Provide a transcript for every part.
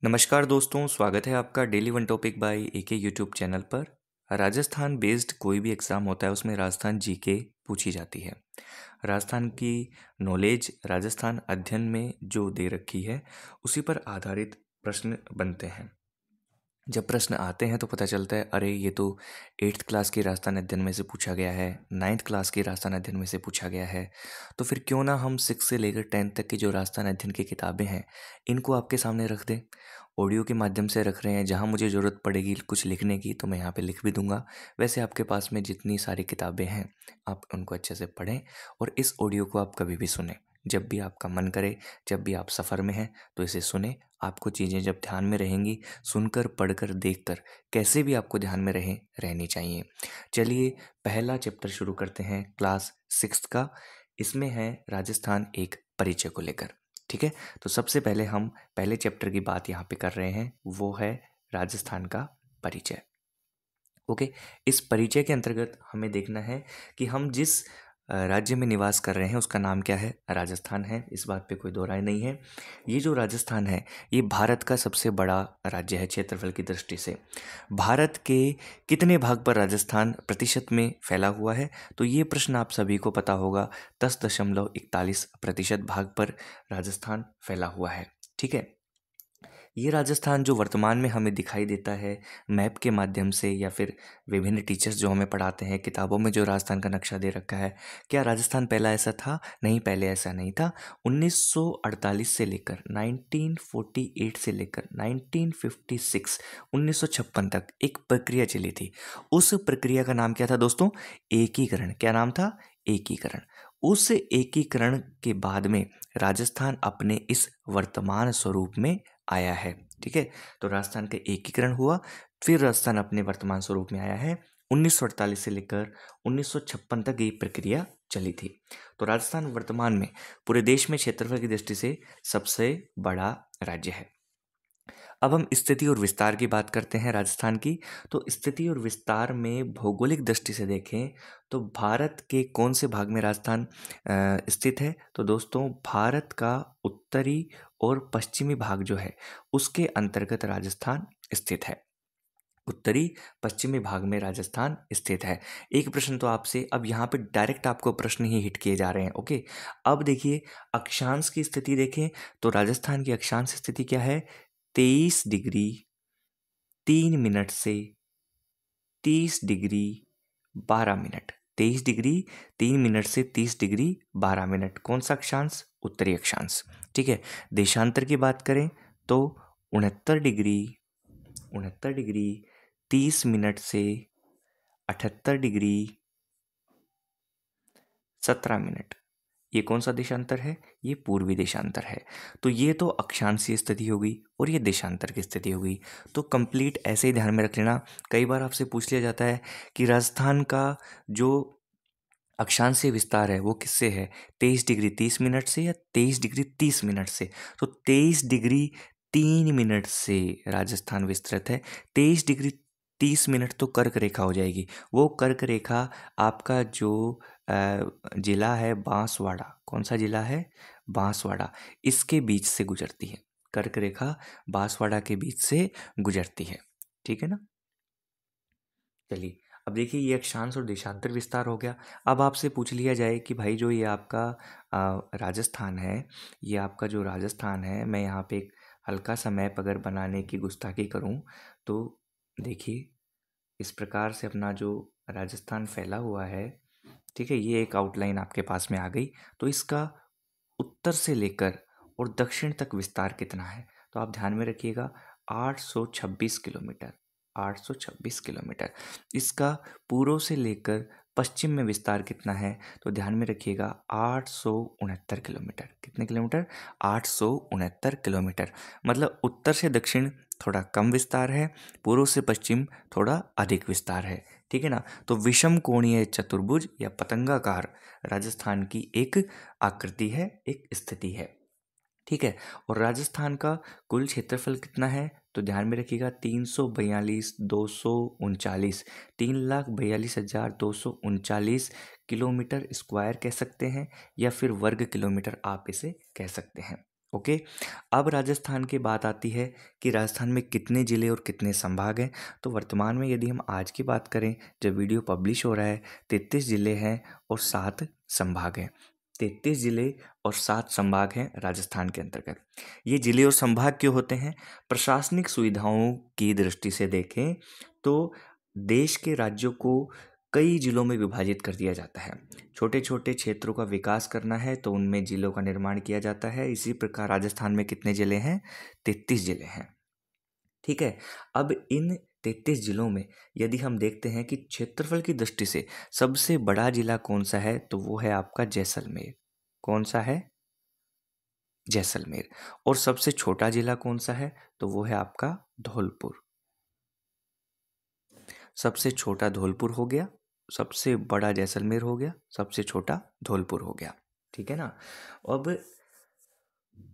नमस्कार दोस्तों, स्वागत है आपका daily one topic by AK YouTube channel पर। राजस्थान बेस्ड कोई भी एग्ज़ाम होता है उसमें राजस्थान जीके पूछी जाती है। राजस्थान की नॉलेज राजस्थान अध्ययन में जो दे रखी है उसी पर आधारित प्रश्न बनते हैं। जब प्रश्न आते हैं तो पता चलता है अरे ये तो 8th क्लास की राजस्थान अध्ययन में से पूछा गया है, 9th क्लास की राजस्थान अध्ययन में से पूछा गया है। तो फिर क्यों ना हम 6 से लेकर 10th तक की जो राजस्थान अध्ययन की किताबें हैं इनको आपके सामने रख दें। ऑडियो के माध्यम से रख रहे हैं, जहाँ मुझे ज़रूरत पड़ेगी कुछ लिखने की तो मैं यहाँ पे लिख भी दूंगा। वैसे आपके पास में जितनी सारी किताबें हैं आप उनको अच्छे से पढ़ें और इस ऑडियो को आप कभी भी सुनें। जब भी आपका मन करे, जब भी आप सफ़र में हैं तो इसे सुने। आपको चीज़ें जब ध्यान में रहेंगी, सुनकर पढ़कर देखकर कैसे भी आपको ध्यान में रहनी चाहिए। चलिए पहला चैप्टर शुरू करते हैं क्लास 6 का। इसमें है राजस्थान एक परिचय को लेकर। ठीक है, तो सबसे पहले हम पहले चैप्टर की बात यहाँ पे कर रहे हैं, वो है राजस्थान का परिचय। ओके, इस परिचय के अंतर्गत हमें देखना है कि हम जिस राज्य में निवास कर रहे हैं उसका नाम क्या है। राजस्थान है, इस बात पे कोई दो राय नहीं है। ये जो राजस्थान है ये भारत का सबसे बड़ा राज्य है क्षेत्रफल की दृष्टि से। भारत के कितने भाग पर राजस्थान प्रतिशत में फैला हुआ है, तो ये प्रश्न आप सभी को पता होगा। 10.41% भाग पर राजस्थान फैला हुआ है। ठीक है, ये राजस्थान जो वर्तमान में हमें दिखाई देता है मैप के माध्यम से या फिर विभिन्न टीचर्स जो हमें पढ़ाते हैं, किताबों में जो राजस्थान का नक्शा दे रखा है, क्या राजस्थान पहला ऐसा था? नहीं, पहले ऐसा नहीं था। 1948 से लेकर 1948 से लेकर 1956 1956 तक एक प्रक्रिया चली थी। उस प्रक्रिया का नाम क्या था दोस्तों? एकीकरण। क्या नाम था? एकीकरण। उस एकीकरण के बाद में राजस्थान अपने इस वर्तमान स्वरूप में आया है। ठीक है, तो राजस्थान का एकीकरण हुआ, फिर राजस्थान अपने वर्तमान स्वरूप में आया है। 1948 से लेकर 1956 तक ये प्रक्रिया चली थी। तो राजस्थान वर्तमान में पूरे देश में क्षेत्रफल की दृष्टि से सबसे बड़ा राज्य है। अब हम स्थिति और विस्तार की बात करते हैं राजस्थान की। तो स्थिति और विस्तार में भौगोलिक दृष्टि से देखें तो भारत के कौन से भाग में राजस्थान स्थित है? तो दोस्तों भारत का उत्तरी और पश्चिमी भाग जो है उसके अंतर्गत राजस्थान स्थित है। उत्तरी पश्चिमी भाग में राजस्थान स्थित है। एक प्रश्न तो आपसे अब यहाँ पे डायरेक्ट आपको प्रश्न ही हिट किए जा रहे हैं। ओके, अब देखिए अक्षांश की स्थिति देखें तो राजस्थान की अक्षांश स्थिति क्या है? 23 डिग्री 3 मिनट से 30 डिग्री 12 मिनट। 23 डिग्री 3 मिनट से 30 डिग्री 12 मिनट। कौन सा अक्षांश? उत्तरी अक्षांश। ठीक है, देशांतर की बात करें तो 69 डिग्री 30 मिनट से 78 डिग्री 17 मिनट। ये कौन सा देशांतर है? ये पूर्वी देशांतर है। तो ये तो अक्षांशीय स्थिति हो गई और ये देशांतर की स्थिति हो गई। तो कंप्लीट ऐसे ही ध्यान में रख लेना। कई बार आपसे पूछ लिया जाता है कि राजस्थान का जो अक्षांशीय विस्तार है वो किससे है? 23 डिग्री 30 मिनट से या 23 डिग्री 30 मिनट से? तो 23 डिग्री 3 मिनट से राजस्थान विस्तृत है। 23 डिग्री 30 मिनट तो कर्क रेखा हो जाएगी। वो कर्क रेखा आपका जो जिला है बांसवाड़ा, कौन सा जिला है? बांसवाड़ा, इसके बीच से गुजरती है। कर्क रेखा बांसवाड़ा के बीच से गुजरती है। ठीक है ना। चलिए अब देखिए ये अक्षांश और देशांतर विस्तार हो गया। अब आपसे पूछ लिया जाए कि भाई जो ये आपका राजस्थान है, ये आपका जो राजस्थान है, मैं यहाँ पे एक हल्का सा मैप अगर बनाने की गुस्ताखी करूँ तो देखिए इस प्रकार से अपना जो राजस्थान फैला हुआ है। ठीक है, ये एक आउटलाइन आपके पास में आ गई। तो इसका उत्तर से लेकर और दक्षिण तक विस्तार कितना है? तो आप ध्यान में रखिएगा 826 किलोमीटर। 826 किलोमीटर। इसका पूर्व से लेकर पश्चिम में विस्तार कितना है? तो ध्यान में रखिएगा 869 किलोमीटर। कितने किलोमीटर? 869 किलोमीटर। मतलब उत्तर से दक्षिण थोड़ा कम विस्तार है, पूर्व से पश्चिम थोड़ा अधिक विस्तार है। ठीक है ना। तो विषम कोणीय चतुर्भुज या पतंगाकार राजस्थान की एक आकृति है, एक स्थिति है। ठीक है, और राजस्थान का कुल क्षेत्रफल कितना है? तो ध्यान में रखिएगा 342,239, 3,42,239 किलोमीटर स्क्वायर कह सकते हैं या फिर वर्ग किलोमीटर आप इसे कह सकते हैं। ओके। अब राजस्थान की बात आती है कि राजस्थान में कितने ज़िले और कितने संभाग हैं। तो वर्तमान में यदि हम आज की बात करें, जब वीडियो पब्लिश हो रहा है, 33 ज़िले हैं और 7 संभाग हैं। 33 ज़िले और 7 संभाग हैं राजस्थान के अंतर्गत। ये ज़िले और संभाग क्यों होते हैं? प्रशासनिक सुविधाओं की दृष्टि से देखें तो देश के राज्यों को कई जिलों में विभाजित कर दिया जाता है। छोटे छोटे क्षेत्रों का विकास करना है तो उनमें जिलों का निर्माण किया जाता है। इसी प्रकार राजस्थान में कितने जिले हैं? 33 जिले हैं। ठीक है। अब इन 33 जिलों में यदि हम देखते हैं कि क्षेत्रफल की दृष्टि से सबसे बड़ा जिला कौन सा है, तो वो है आपका जैसलमेर। कौन सा है? जैसलमेर। और सबसे छोटा जिला कौन सा है? तो वो है आपका धौलपुर। सबसे छोटा धौलपुर हो गया, सबसे बड़ा जैसलमेर हो गया, सबसे छोटा धौलपुर हो गया। ठीक है ना। अब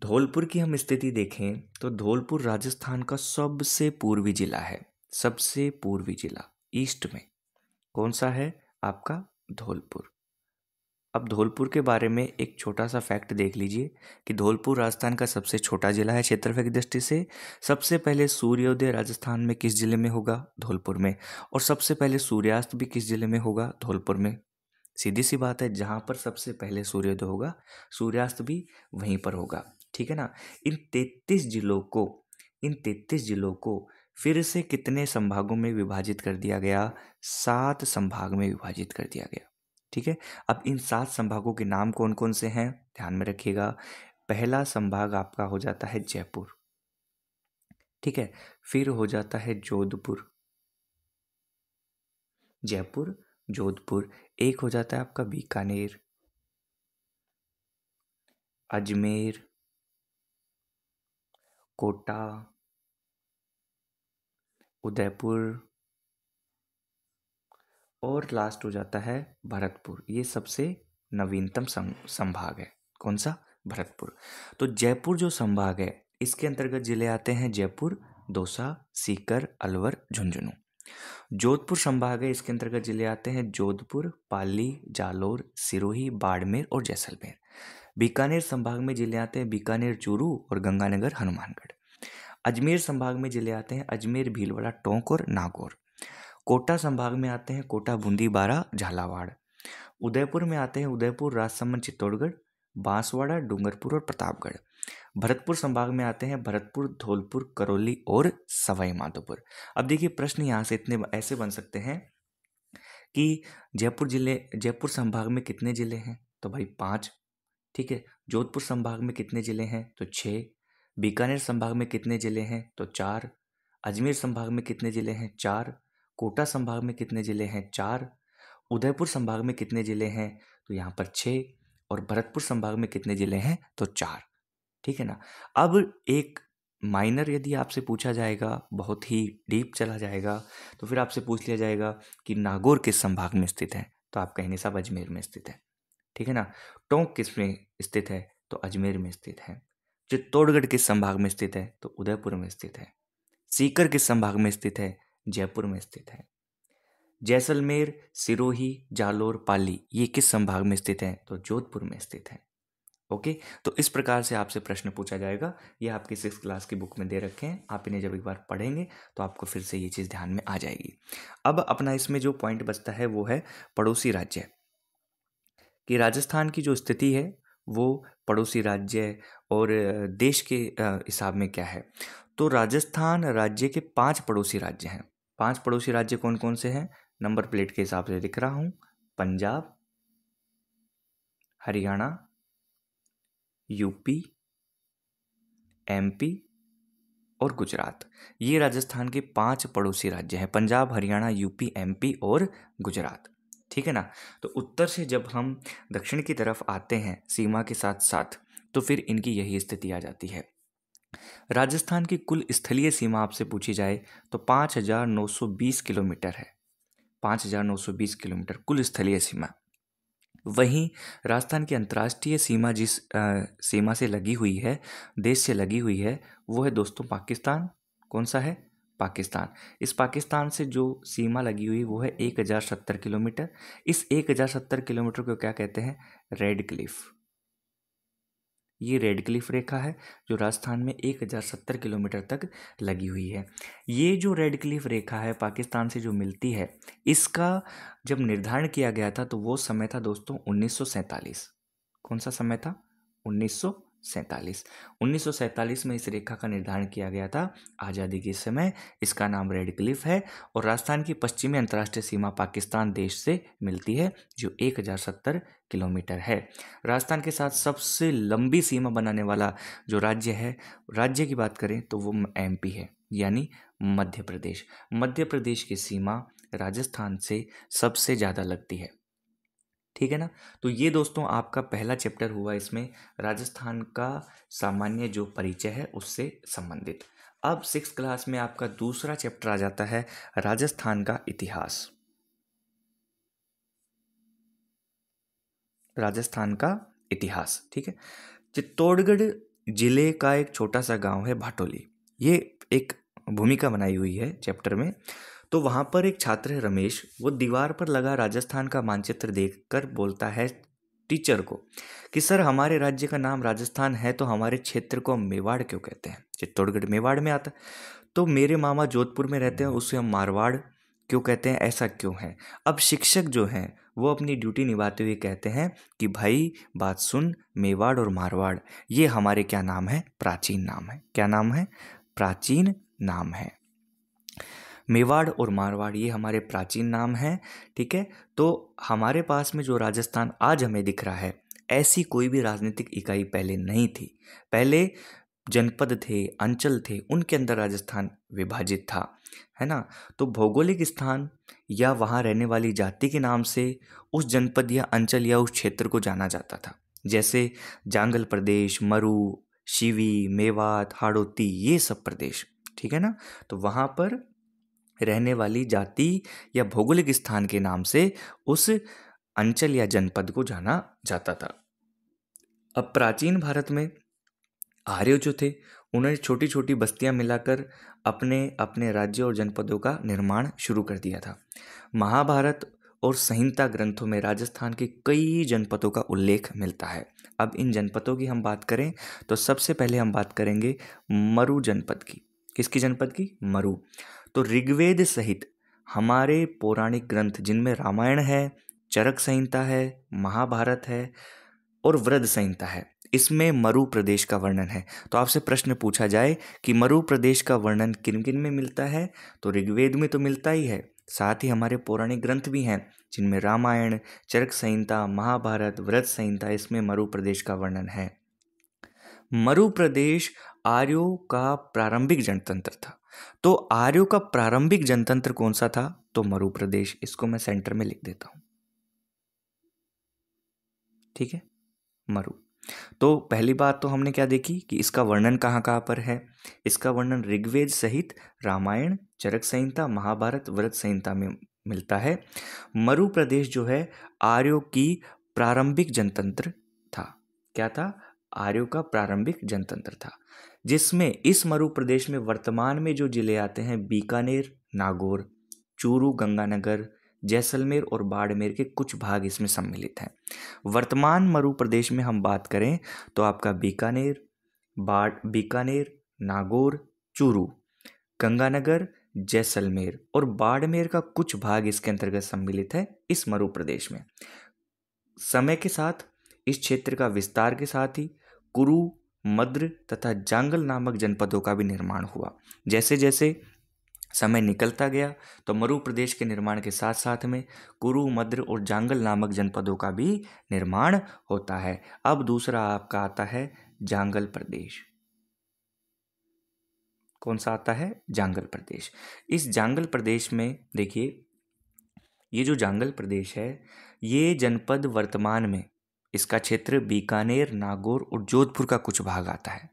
धौलपुर की हम स्थिति देखें तो धौलपुर राजस्थान का सबसे पूर्वी जिला है। सबसे पूर्वी जिला ईस्ट में कौन सा है? आपका धौलपुर। अब धौलपुर के बारे में एक छोटा सा फैक्ट देख लीजिए कि धौलपुर राजस्थान का सबसे छोटा जिला है क्षेत्रफल की दृष्टि से। सबसे पहले सूर्योदय राजस्थान में किस जिले में होगा? धौलपुर में। और सबसे पहले सूर्यास्त भी किस जिले में होगा? धौलपुर में। सीधी सी बात है, जहाँ पर सबसे पहले सूर्योदय होगा सूर्यास्त भी वहीं पर होगा। ठीक है ना। इन 33 जिलों को इन 33 जिलों को फिर से कितने संभागों में विभाजित कर दिया गया? 7 संभाग में विभाजित कर दिया गया। ठीक है। अब इन 7 संभागों के नाम कौन कौन से हैं ध्यान में रखिएगा। पहला संभाग आपका हो जाता है जयपुर। ठीक है। फिर हो जाता है जोधपुर। जयपुर, जोधपुर। एक हो जाता है आपका बीकानेर, अजमेर, कोटा, उदयपुर और लास्ट हो जाता है भरतपुर। ये सबसे नवीनतम संभाग है। कौन सा? भरतपुर। तो जयपुर जो संभाग है इसके अंतर्गत जिले आते हैं जयपुर, दौसा, सीकर, अलवर, झुंझुनू। जोधपुर संभाग है इसके अंतर्गत जिले आते हैं जोधपुर, पाली, जालोर, सिरोही, बाड़मेर और जैसलमेर। बीकानेर संभाग में जिले आते हैं बीकानेर, चूरू और गंगानगर, हनुमानगढ़। अजमेर संभाग में जिले आते हैं अजमेर, भीलवाड़ा, टोंक और नागौर। कोटा संभाग में आते हैं कोटा, बूंदी, बारा, झालावाड़। उदयपुर में आते हैं उदयपुर, राजसमंद, चित्तौड़गढ़, बांसवाड़ा, डूंगरपुर और प्रतापगढ़। भरतपुर संभाग में आते हैं भरतपुर, धौलपुर, करौली और सवाई माधोपुर। अब देखिए प्रश्न यहाँ से इतने ऐसे बन सकते हैं कि जयपुर संभाग में कितने जिले हैं? तो भाई 5। ठीक है। जोधपुर संभाग में कितने जिले हैं? तो 6। बीकानेर संभाग में कितने जिले हैं? तो 4। अजमेर संभाग में कितने जिले हैं? 4। कोटा संभाग में कितने जिले हैं? 4। उदयपुर संभाग में कितने जिले हैं? तो यहाँ पर 6। और भरतपुर संभाग में कितने जिले हैं? तो 4। ठीक है ना। अब एक माइनर यदि आपसे पूछा जाएगा, बहुत ही डीप चला जाएगा, तो फिर आपसे पूछ लिया जाएगा कि नागौर किस संभाग में स्थित है? तो आप कहेंगे साहब अजमेर में स्थित है। ठीक है ना। टोंक किस में स्थित है? तो अजमेर में स्थित है। चित्तौड़गढ़ किस संभाग में स्थित है? तो उदयपुर में स्थित है। सीकर किस संभाग में स्थित है? जयपुर में स्थित है। जैसलमेर, सिरोही, जालोर, पाली ये किस संभाग में स्थित है? तो जोधपुर में स्थित है। ओके। तो इस प्रकार से आपसे प्रश्न पूछा जाएगा। ये आपकी 6th क्लास की बुक में दे रखे हैं। आप इन्हें जब एक बार पढ़ेंगे तो आपको फिर से ये चीज़ ध्यान में आ जाएगी। अब अपना इसमें जो पॉइंट बचता है वो है पड़ोसी राज्य, कि राजस्थान की जो स्थिति है वो पड़ोसी राज्य और देश के हिसाब में क्या है। तो राजस्थान राज्य के 5 पड़ोसी राज्य हैं। 5 पड़ोसी राज्य कौन कौन से हैं? नंबर प्लेट के हिसाब से लिख रहा हूँ। पंजाब, हरियाणा, यूपी, एमपी और गुजरात। ये राजस्थान के 5 पड़ोसी राज्य हैं। पंजाब, हरियाणा, यूपी, एमपी और गुजरात। ठीक है ना। तो उत्तर से जब हम दक्षिण की तरफ आते हैं सीमा के साथ साथ, तो फिर इनकी यही स्थिति आ जाती है। राजस्थान की कुल स्थलीय सीमा आपसे पूछी जाए तो 5,920 किलोमीटर है। 5,920 किलोमीटर कुल स्थलीय सीमा। वहीं राजस्थान की अंतर्राष्ट्रीय सीमा जिस सीमा से लगी हुई है, देश से लगी हुई है, वो है दोस्तों पाकिस्तान। कौन सा है? पाकिस्तान। इस पाकिस्तान से जो सीमा लगी हुई वो है 1,070 किलोमीटर। इस 1,070 किलोमीटर को क्या कहते हैं? Red Cliff. ये रेड क्लिफ रेखा है जो राजस्थान में 1070 किलोमीटर तक लगी हुई है। ये जो रेड क्लिफ रेखा है पाकिस्तान से जो मिलती है, इसका जब निर्धारण किया गया था तो वो समय था दोस्तों 1947। कौन सा समय था? 1947। 1947 में इस रेखा का निर्धारण किया गया था आज़ादी के समय। इसका नाम रेड क्लिफ है और राजस्थान की पश्चिमी अंतर्राष्ट्रीय सीमा पाकिस्तान देश से मिलती है जो 1070 किलोमीटर है। राजस्थान के साथ सबसे लंबी सीमा बनाने वाला जो राज्य है, राज्य की बात करें तो वो एमपी है, यानी मध्य प्रदेश। मध्य प्रदेश की सीमा राजस्थान से सबसे ज़्यादा लगती है। ठीक है ना। तो ये दोस्तों आपका पहला चैप्टर हुआ इसमें राजस्थान का सामान्य जो परिचय है उससे संबंधित। अब 6th क्लास में आपका दूसरा चैप्टर आ जाता है राजस्थान का इतिहास। राजस्थान का इतिहास, ठीक है। चित्तौड़गढ़ जिले का एक छोटा सा गांव है भाटोली, ये एक भूमिका बनाई हुई है चैप्टर में। तो वहाँ पर एक छात्र है रमेश, वो दीवार पर लगा राजस्थान का मानचित्र देखकर बोलता है टीचर को कि सर हमारे राज्य का नाम राजस्थान है तो हमारे क्षेत्र को हम मेवाड़ क्यों कहते हैं? चित्तौड़गढ़ मेवाड़ में आता है। तो मेरे मामा जोधपुर में रहते हैं, उससे हम मारवाड़ क्यों कहते हैं, ऐसा क्यों है? अब शिक्षक जो हैं वो अपनी ड्यूटी निभाते हुए कहते हैं कि भाई बात सुन, मेवाड़ और मारवाड़ ये हमारे क्या नाम है? प्राचीन नाम है। क्या नाम है? प्राचीन नाम है। मेवाड़ और मारवाड़ ये हमारे प्राचीन नाम हैं, ठीक है। तो हमारे पास में जो राजस्थान आज हमें दिख रहा है, ऐसी कोई भी राजनीतिक इकाई पहले नहीं थी। पहले जनपद थे, अंचल थे, उनके अंदर राजस्थान विभाजित था, है ना। तो भौगोलिक स्थान या वहाँ रहने वाली जाति के नाम से उस जनपद या अंचल या उस क्षेत्र को जाना जाता था। जैसे जांगल प्रदेश, मरू, शिवी, मेवात, हाड़ौती, ये सब प्रदेश, ठीक है ना। तो वहाँ पर रहने वाली जाति या भौगोलिक स्थान के नाम से उस अंचल या जनपद को जाना जाता था। अब प्राचीन भारत में आर्य जो थे उन्होंने छोटी छोटी बस्तियां मिलाकर अपने अपने राज्य और जनपदों का निर्माण शुरू कर दिया था। महाभारत और संहिता ग्रंथों में राजस्थान के कई जनपदों का उल्लेख मिलता है। अब इन जनपदों की हम बात करें तो सबसे पहले हम बात करेंगे मरु जनपद की। किसकी जनपद की? मरु। तो ऋग्वेद सहित हमारे पौराणिक ग्रंथ जिनमें रामायण है, चरक संहिता है, महाभारत है और वृद्ध संहिता है, इसमें मरु प्रदेश का वर्णन है। तो आपसे प्रश्न पूछा जाए कि मरु प्रदेश का वर्णन किन किन में मिलता है, तो ऋग्वेद में तो मिलता ही है, साथ ही हमारे पौराणिक ग्रंथ भी हैं जिनमें रामायण, चरक संहिता, महाभारत, वृद्ध संहिता, इसमें मरु प्रदेश का वर्णन है। मरु प्रदेश आर्यों का प्रारंभिक जनतंत्र था। तो आर्यों का प्रारंभिक जनतंत्र कौन सा था? तो मरु प्रदेश। इसको मैं सेंटर में लिख देता हूं, ठीक है, मरु। तो पहली बात तो हमने क्या देखी कि इसका वर्णन कहाँ कहाँ पर है। इसका वर्णन ऋग्वेद सहित रामायण, चरक संहिता, महाभारत, वृद्ध संहिता में मिलता है। मरु प्रदेश जो है आर्यों की प्रारंभिक जनतंत्र था। क्या था? आर्यों का प्रारंभिक जनतंत्र था, जिसमें इस मरु प्रदेश में वर्तमान में जो जिले आते हैं बीकानेर, नागौर, चूरू, गंगानगर, जैसलमेर और बाड़मेर के कुछ भाग इसमें सम्मिलित हैं। वर्तमान मरु प्रदेश में हम बात करें तो आपका बीकानेर, नागौर, चूरू, गंगानगर, जैसलमेर और बाड़मेर का कुछ भाग इसके अंतर्गत सम्मिलित है इस मरु प्रदेश में। समय के साथ इस क्षेत्र का विस्तार के साथ ही कुरु, मद्र तथा जांगल नामक जनपदों का भी निर्माण हुआ। जैसे जैसे समय निकलता गया तो मरु प्रदेश के निर्माण के साथ साथ में कुरु, मद्र और जांगल नामक जनपदों का भी निर्माण होता है। अब दूसरा आपका आता है जांगल प्रदेश। कौन सा आता है? जांगल प्रदेश। इस जांगल प्रदेश में देखिए, ये जो जांगल प्रदेश है ये जनपद वर्तमान में इसका क्षेत्र बीकानेर, नागौर और जोधपुर का कुछ भाग आता है।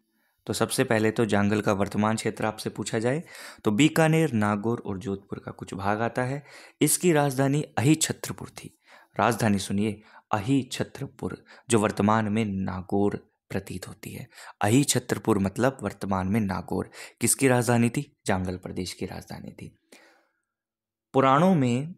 तो सबसे पहले तो जांगल का वर्तमान क्षेत्र आपसे पूछा जाए तो बीकानेर, नागौर और जोधपुर का कुछ भाग आता है। इसकी राजधानी अहिछत्रपुर थी। राजधानी सुनिए, अहिछत्रपुर, जो वर्तमान में नागौर प्रतीत होती है। अहिछत्रपुर मतलब वर्तमान में नागौर। किसकी राजधानी थी? जांगल प्रदेश की राजधानी थी। पुराणों में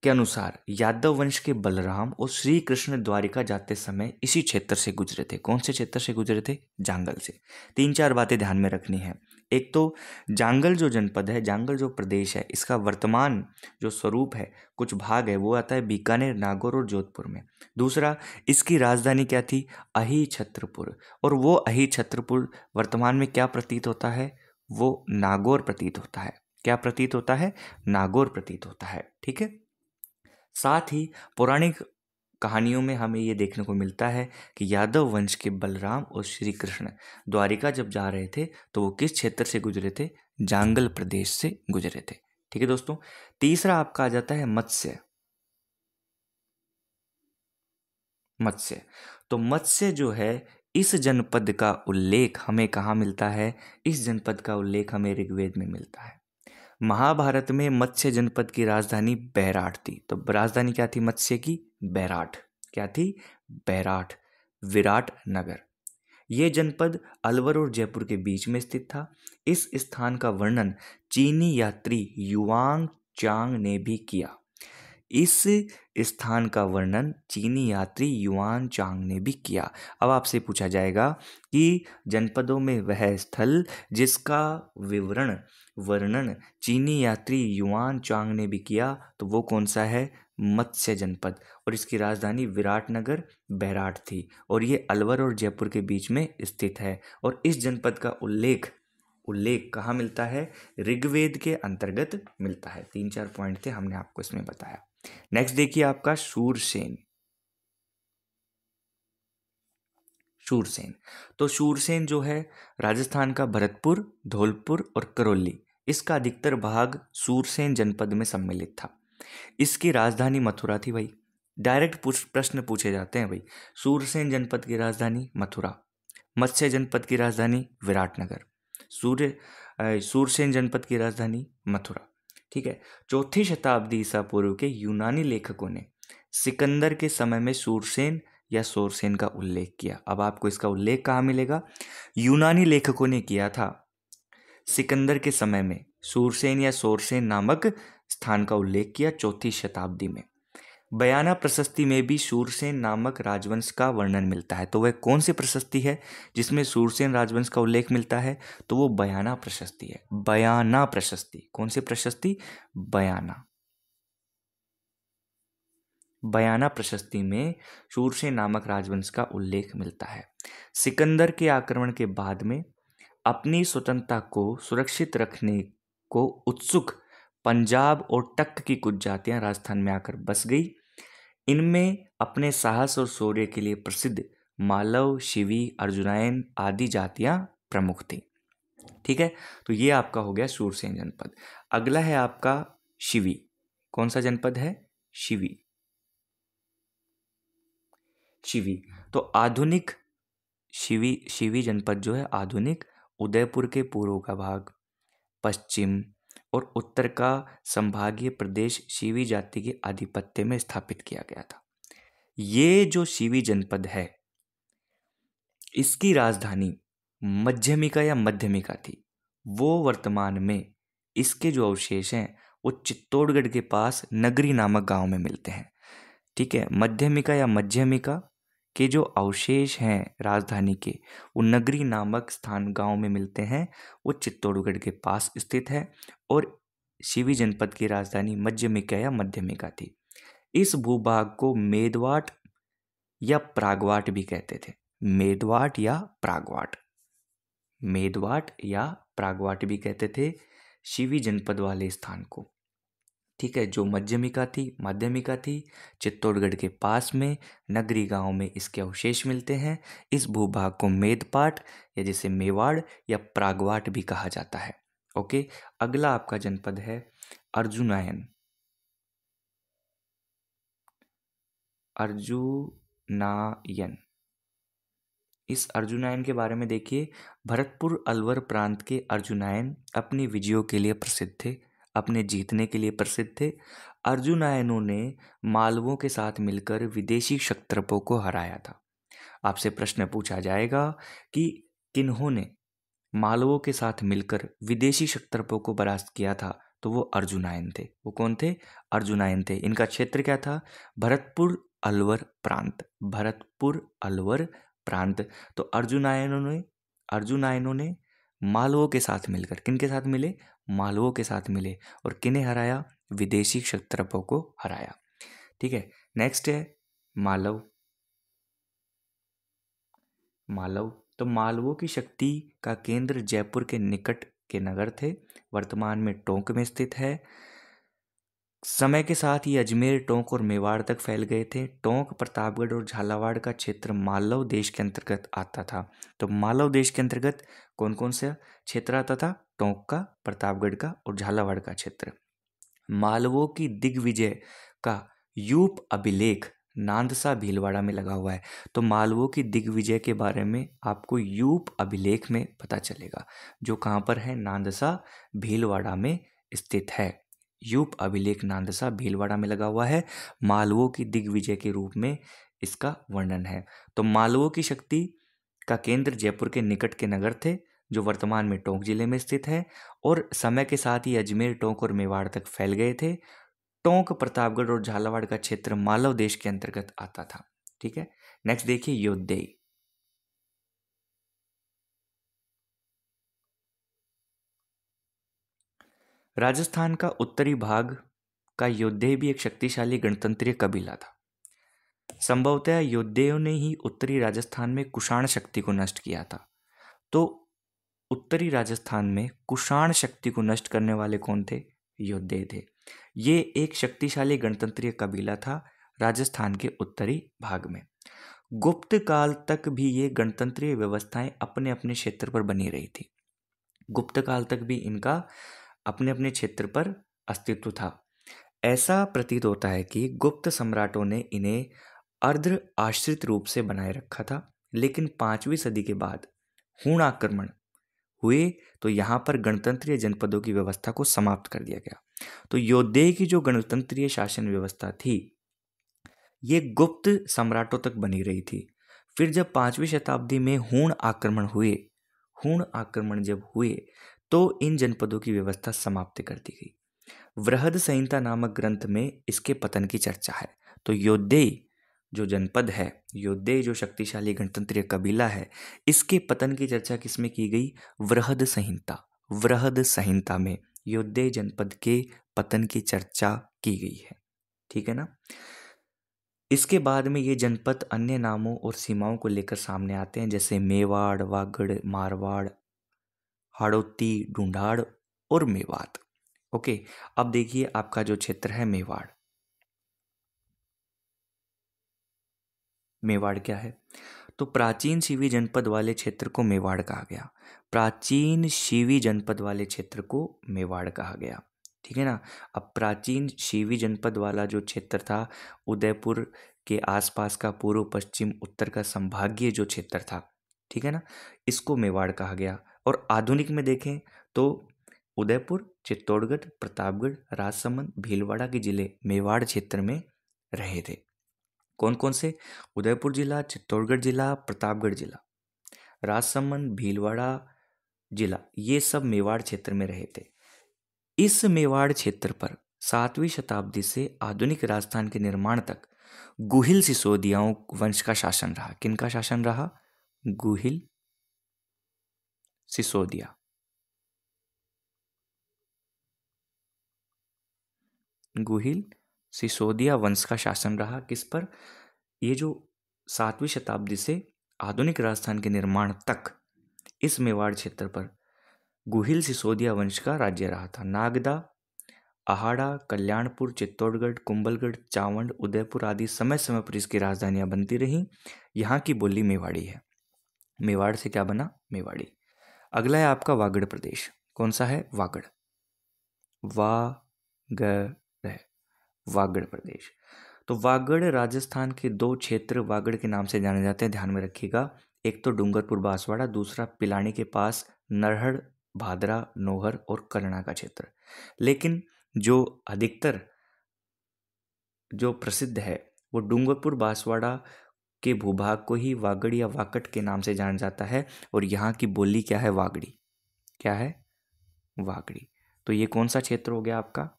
के अनुसार यादव वंश के बलराम और श्री कृष्ण द्वारिका जाते समय इसी क्षेत्र से गुजरे थे। कौन से क्षेत्र से गुजरे थे? जांगल से। 3-4 बातें ध्यान में रखनी है। एक तो जांगल जो जनपद है, जांगल जो प्रदेश है, इसका वर्तमान जो स्वरूप है, कुछ भाग है, वो आता है बीकानेर, नागौर और जोधपुर में। दूसरा, इसकी राजधानी क्या थी? अहिछत्रपुर। और वो अहिछत्रपुर वर्तमान में क्या प्रतीत होता है? वो नागौर प्रतीत होता है। क्या प्रतीत होता है? नागौर प्रतीत होता है। ठीक है। साथ ही पौराणिक कहानियों में हमें ये देखने को मिलता है कि यादव वंश के बलराम और श्री कृष्ण द्वारिका जब जा रहे थे तो वो किस क्षेत्र से गुजरे थे? जांगल प्रदेश से गुजरे थे। ठीक है दोस्तों। तीसरा आपका आ जाता है मत्स्य। मत्स्य तो मत्स्य जो है, इस जनपद का उल्लेख हमें कहाँ मिलता है? इस जनपद का उल्लेख हमें ऋग्वेद में मिलता है। महाभारत में मत्स्य जनपद की राजधानी बैराट थी। तो राजधानी क्या थी मत्स्य की? बैराट। क्या थी? बैराट। विराट नगर। ये जनपद अलवर और जयपुर के बीच में स्थित था। इस स्थान का वर्णन चीनी यात्री युआंग चांग ने भी किया। इस स्थान का वर्णन चीनी यात्री युआन चांग ने भी किया। अब आपसे पूछा जाएगा कि जनपदों में वह स्थल जिसका विवरण वर्णन चीनी यात्री युआन चांग ने भी किया, तो वो कौन सा है? मत्स्य जनपद। और इसकी राजधानी विराटनगर बैराट थी और ये अलवर और जयपुर के बीच में स्थित है। और इस जनपद का उल्लेख कहाँ मिलता है? ऋग्वेद के अंतर्गत मिलता है। 3-4 पॉइंट थे, हमने आपको इसमें बताया। नेक्स्ट देखिए आपका शूरसेन। शूरसेन तो शूरसेन जो है राजस्थान का भरतपुर, धौलपुर और करौली, इसका अधिकतर भाग शूरसेन जनपद में सम्मिलित था। इसकी राजधानी मथुरा थी भाई। डायरेक्ट प्रश्न पूछे जाते हैं भाई। शूरसेन जनपद की राजधानी मथुरा, मत्स्य जनपद की राजधानी विराटनगर, शूरसेन जनपद की राजधानी मथुरा। ठीक है। 4वीं शताब्दी ईसा पूर्व के यूनानी लेखकों ने सिकंदर के समय में शूरसेन या सोरसेन का उल्लेख किया। अब आपको इसका उल्लेख कहाँ मिलेगा? यूनानी लेखकों ने किया था सिकंदर के समय में शूरसेन या सोरसेन नामक स्थान का उल्लेख किया 4वीं शताब्दी में। बयाना प्रशस्ति में भी शूरसेन नामक राजवंश का वर्णन मिलता है। तो वह कौन सी प्रशस्ति है जिसमें शूरसेन राजवंश का उल्लेख मिलता है? तो वो बयाना प्रशस्ति है। बयाना प्रशस्ति। कौन सी प्रशस्ति? बयाना। बयाना प्रशस्ति में शूरसेन नामक राजवंश का उल्लेख मिलता है। सिकंदर के आक्रमण के बाद में अपनी स्वतंत्रता को सुरक्षित रखने को उत्सुक पंजाब और टक की कुछ जातियां राजस्थान में आकर बस गई। इनमें अपने साहस और शौर्य के लिए प्रसिद्ध मालव, शिवी, अर्जुनायन आदि जातियां प्रमुख थी। ठीक है। तो ये आपका हो गया शूरसेन जनपद। अगला है आपका शिवी। कौन सा जनपद है? शिवी। शिवी तो आधुनिक शिवी जनपद जो है आधुनिक उदयपुर के पूर्व का भाग, पश्चिम और उत्तर का संभागीय प्रदेश शिवी जाति के आधिपत्य में स्थापित किया गया था। ये जो शिवी जनपद है, इसकी राजधानी मध्यमिका या मध्यमिका थी। वो वर्तमान में इसके जो अवशेष हैं वो चित्तौड़गढ़ के पास नगरी नामक गांव में मिलते हैं। ठीक है। मध्यमिका या मध्यमिका के जो अवशेष हैं राजधानी के, वो नगरी नामक स्थान गांव में मिलते हैं। वो चित्तौड़गढ़ के पास स्थित है और शिवी जनपद की राजधानी मध्यमिका या मध्यमिका थी। इस भूभाग को मेदवाट या प्रागवाट भी कहते थे। मेदवाट या प्रागवाट, मेदवाट या प्रागवाट भी कहते थे शिवी जनपद वाले स्थान को। ठीक है। जो माध्यमिका थी चित्तौड़गढ़ के पास में नगरी गांव में इसके अवशेष मिलते हैं। इस भूभाग को मेदपाट या जिसे मेवाड़ या प्रागवाट भी कहा जाता है। ओके। अगला आपका जनपद है अर्जुनायन। अर्जुनायन। इस अर्जुनायन के बारे में देखिए। भरतपुर अलवर प्रांत के अर्जुनायन अपनी विजयों के लिए प्रसिद्ध थे, अपने जीतने के लिए प्रसिद्ध थे। अर्जुनायनों ने मालवों के साथ मिलकर विदेशी क्षत्रपों को हराया था। आपसे प्रश्न पूछा जाएगा कि किन्होंने मालवों के साथ मिलकर विदेशी क्षत्रपों को परास्त किया था? तो वो अर्जुनायन थे। वो कौन थे? अर्जुनायन थे। इनका क्षेत्र क्या था? भरतपुर अलवर प्रांत। भरतपुर अलवर प्रांत। तो अर्जुनायनों ने मालवों के साथ मिलकर, किन के साथ मिले? मालवों के साथ मिले और किन्हें हराया? विदेशी क्षत्रपों को हराया। ठीक है, नेक्स्ट है मालव। मालव, तो मालवों की शक्ति का केंद्र जयपुर के निकट के नगर थे, वर्तमान में टोंक में स्थित है। समय के साथ ये अजमेर, टोंक और मेवाड़ तक फैल गए थे। टोंक, प्रतापगढ़ और झालावाड़ का क्षेत्र मालव देश के अंतर्गत आता था। तो मालव देश के अंतर्गत कौन कौन सा क्षेत्र आता था? टोंक का, प्रतापगढ़ का और झालावाड़ का क्षेत्र। मालवों की दिग्विजय का यूप अभिलेख नांदसा भीलवाड़ा में लगा हुआ है। तो मालवों की दिग्विजय के बारे में आपको यूप अभिलेख में पता चलेगा, जो कहाँ पर है? नांदसा भीलवाड़ा में स्थित है। यूप अभिलेख नांदसा भीलवाड़ा में लगा हुआ है। मालवों की दिग्विजय के रूप में इसका वर्णन है। तो मालवों की शक्ति का केंद्र जयपुर के निकट के नगर थे, जो वर्तमान में टोंक जिले में स्थित है, और समय के साथ ही अजमेर, टोंक और मेवाड़ तक फैल गए थे। टोंक, प्रतापगढ़ और झालावाड़ का क्षेत्र मालव देश के अंतर्गत आता था। ठीक है, नेक्स्ट देखिए योद्धेय। राजस्थान का उत्तरी भाग का योद्धेय भी एक शक्तिशाली गणतंत्रीय कबीला था। संभवतः योद्धेयों ने ही उत्तरी राजस्थान में कुषाण शक्ति को नष्ट किया था। तो उत्तरी राजस्थान में कुषाण शक्ति को नष्ट करने वाले कौन थे? योद्धेय थे। ये एक शक्तिशाली गणतंत्रीय कबीला था राजस्थान के उत्तरी भाग में। गुप्त काल तक भी ये गणतंत्रीय व्यवस्थाएं अपने अपने क्षेत्र पर बनी रही थी। गुप्त काल तक भी इनका अपने अपने क्षेत्र पर अस्तित्व था। ऐसा प्रतीत होता है कि गुप्त सम्राटों ने इन्हें अर्ध आश्रित रूप से बनाए रखा था, लेकिन 5वीं सदी के बाद हूण आक्रमण हुए तो यहाँ पर गणतंत्रीय जनपदों की व्यवस्था को समाप्त कर दिया गया। तो योद्धेय की जो गणतंत्रीय शासन व्यवस्था थी, ये गुप्त सम्राटों तक बनी रही थी। फिर जब 5वीं शताब्दी में हूण आक्रमण जब हुए तो इन जनपदों की व्यवस्था समाप्त कर दी गई। वृहद संहिता नामक ग्रंथ में इसके पतन की चर्चा है। तो योद्धेय जो जनपद है, योद्धेय जो शक्तिशाली गणतंत्रीय कबीला है, इसके पतन की चर्चा किसमें की गई? वृहद संहिता में योद्धेय जनपद के पतन की चर्चा की गई है। ठीक है ना। इसके बाद में ये जनपद अन्य नामों और सीमाओं को लेकर सामने आते हैं, जैसे मेवाड़, वागड़, मारवाड़, हाड़ौती, ढूंढाड़ और मेवात। ओके, अब देखिए आपका जो क्षेत्र है मेवाड़। मेवाड़ क्या है? तो प्राचीन शिवी जनपद वाले क्षेत्र को मेवाड़ कहा गया। प्राचीन शिवी जनपद वाले क्षेत्र को मेवाड़ कहा गया। ठीक है ना। अब प्राचीन शिवी जनपद वाला जो क्षेत्र था, उदयपुर के आसपास का पूर्व, पश्चिम, उत्तर का संभागीय जो क्षेत्र था, ठीक है ना, इसको मेवाड़ कहा गया। और आधुनिक में देखें तो उदयपुर, चित्तौड़गढ़, प्रतापगढ़, राजसमंद, भीलवाड़ा के जिले मेवाड़ क्षेत्र में रहे थे। कौन कौन से? उदयपुर जिला, चित्तौड़गढ़ जिला, प्रतापगढ़ जिला, राजसमंद, भीलवाड़ा जिला, ये सब मेवाड़ क्षेत्र में रहे थे। इस मेवाड़ क्षेत्र पर 7वीं शताब्दी से आधुनिक राजस्थान के निर्माण तक गुहिल सिसोदियाओं वंश का शासन रहा। किनका शासन रहा? गुहिल सिसोदिया। गुहिल सिसोदिया वंश का शासन रहा। किस पर? ये जो 7वीं शताब्दी से आधुनिक राजस्थान के निर्माण तक इस मेवाड़ क्षेत्र पर गुहिल सिसोदिया वंश का राज्य रहा था। नागदा, आहाड़ा, कल्याणपुर, चित्तौड़गढ़, कुंभलगढ़, चावंड, उदयपुर आदि समय समय पर इसकी राजधानियां बनती रहीं। यहाँ की बोली मेवाड़ी है। मेवाड़ से क्या बना? मेवाड़ी। अगला है आपका वागड़ प्रदेश। कौन सा है? वागड़। वागड़ प्रदेश। तो वागड़ राजस्थान के दो क्षेत्र वागड़ के नाम से जाने जाते हैं, ध्यान में रखिएगा। एक तो डूंगरपुर बांसवाड़ा, दूसरा पिलानी के पास नरहड़, भादरा, नौहर और कलना का क्षेत्र। लेकिन जो अधिकतर जो प्रसिद्ध है वो डूंगरपुर बांसवाड़ा के भूभाग को ही वागड़ या वाकट के नाम से जाना जाता है। और यहाँ की बोली क्या है? वागड़ी। क्या है? वागड़ी। तो ये कौन सा क्षेत्र हो गया आपका?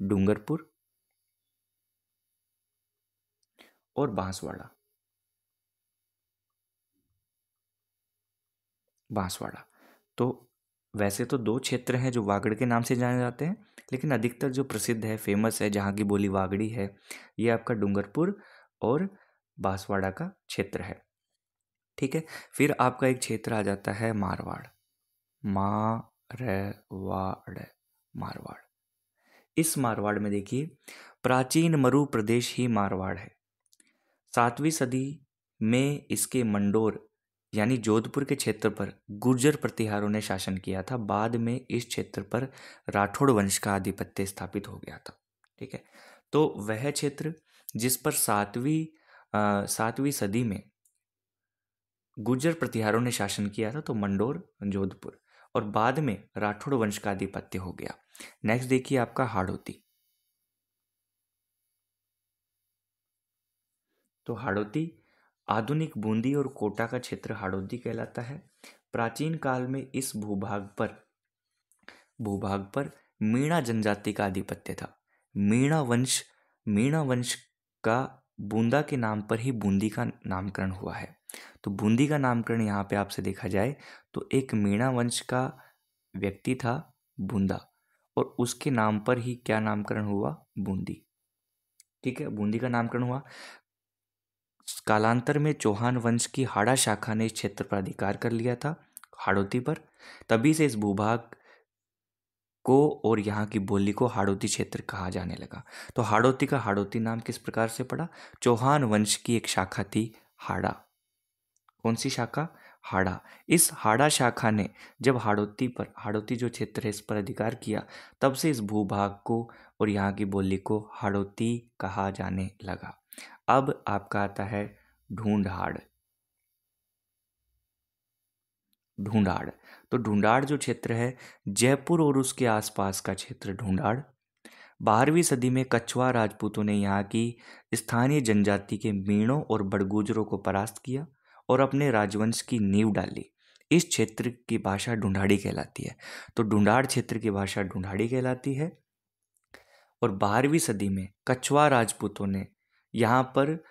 डूंगरपुर और बांसवाड़ा। बांसवाड़ा। तो वैसे तो दो क्षेत्र हैं जो वागड़ के नाम से जाने जाते हैं, लेकिन अधिकतर जो प्रसिद्ध है, फेमस है, जहाँ की बोली वागड़ी है, ये आपका डूंगरपुर और बांसवाड़ा का क्षेत्र है। ठीक है। फिर आपका एक क्षेत्र आ जाता है मारवाड़। मारवाड़। मारवाड़। इस मारवाड़ में देखिए, प्राचीन मरु प्रदेश ही मारवाड़ है। 7वीं सदी में इसके मंडोर यानी जोधपुर के क्षेत्र पर गुर्जर प्रतिहारों ने शासन किया था। बाद में इस क्षेत्र पर राठौड़ वंश का आधिपत्य स्थापित हो गया था। ठीक है। तो वह क्षेत्र जिस पर 7वीं सदी में गुर्जर प्रतिहारों ने शासन किया था, तो मंडोर, जोधपुर, और बाद में राठौड़ वंश का आधिपत्य हो गया। नेक्स्ट देखिए आपका हाड़ौती। तो हाड़ौती आधुनिक बूंदी और कोटा का क्षेत्र हाड़ौती कहलाता है। प्राचीन काल में इस भूभाग पर मीणा जनजाति का आधिपत्य था। मीणा वंश का बूंदा के नाम पर ही बूंदी का नामकरण हुआ है। तो बूंदी का नामकरण यहाँ पे आपसे देखा जाए तो एक मीणा वंश का व्यक्ति था बूंदा, और उसके नाम पर ही क्या नामकरण हुआ? बूंदी। ठीक है, बूंदी का नामकरण हुआ। कालांतर में चौहान वंश की हाड़ा शाखा ने इस क्षेत्र पर अधिकार कर लिया था, हाड़ौती पर। तभी से इस भूभाग को और यहाँ की बोली को हाड़ौती क्षेत्र कहा जाने लगा। तो हाड़ौती का हाड़ौती नाम किस प्रकार से पड़ा? चौहान वंश की एक शाखा थी हाड़ा। कौन सी शाखा? हाड़ा। इस हाड़ा शाखा ने जब हाड़ौती जो क्षेत्र है इस पर अधिकार किया, तब से इस भूभाग को और यहाँ की बोली को हाड़ौती कहा जाने लगा। अब आपका आता है ढूंढाड़। ढूंढाड़। तो ढूंढाड़ जो क्षेत्र है, जयपुर और उसके आसपास का क्षेत्र ढूंढाड़। 12वीं सदी में कछवार राजपूतों ने यहाँ की स्थानीय जनजाति के मीणों और बड़गुजरों को परास्त किया और अपने राजवंश की नींव डाली। इस क्षेत्र की भाषा ढूंढाड़ी कहलाती है। तो ढूंढाड़ क्षेत्र की भाषा ढूंढाड़ी कहलाती है। और 12वीं सदी में कछवार राजपूतों ने यहाँ पर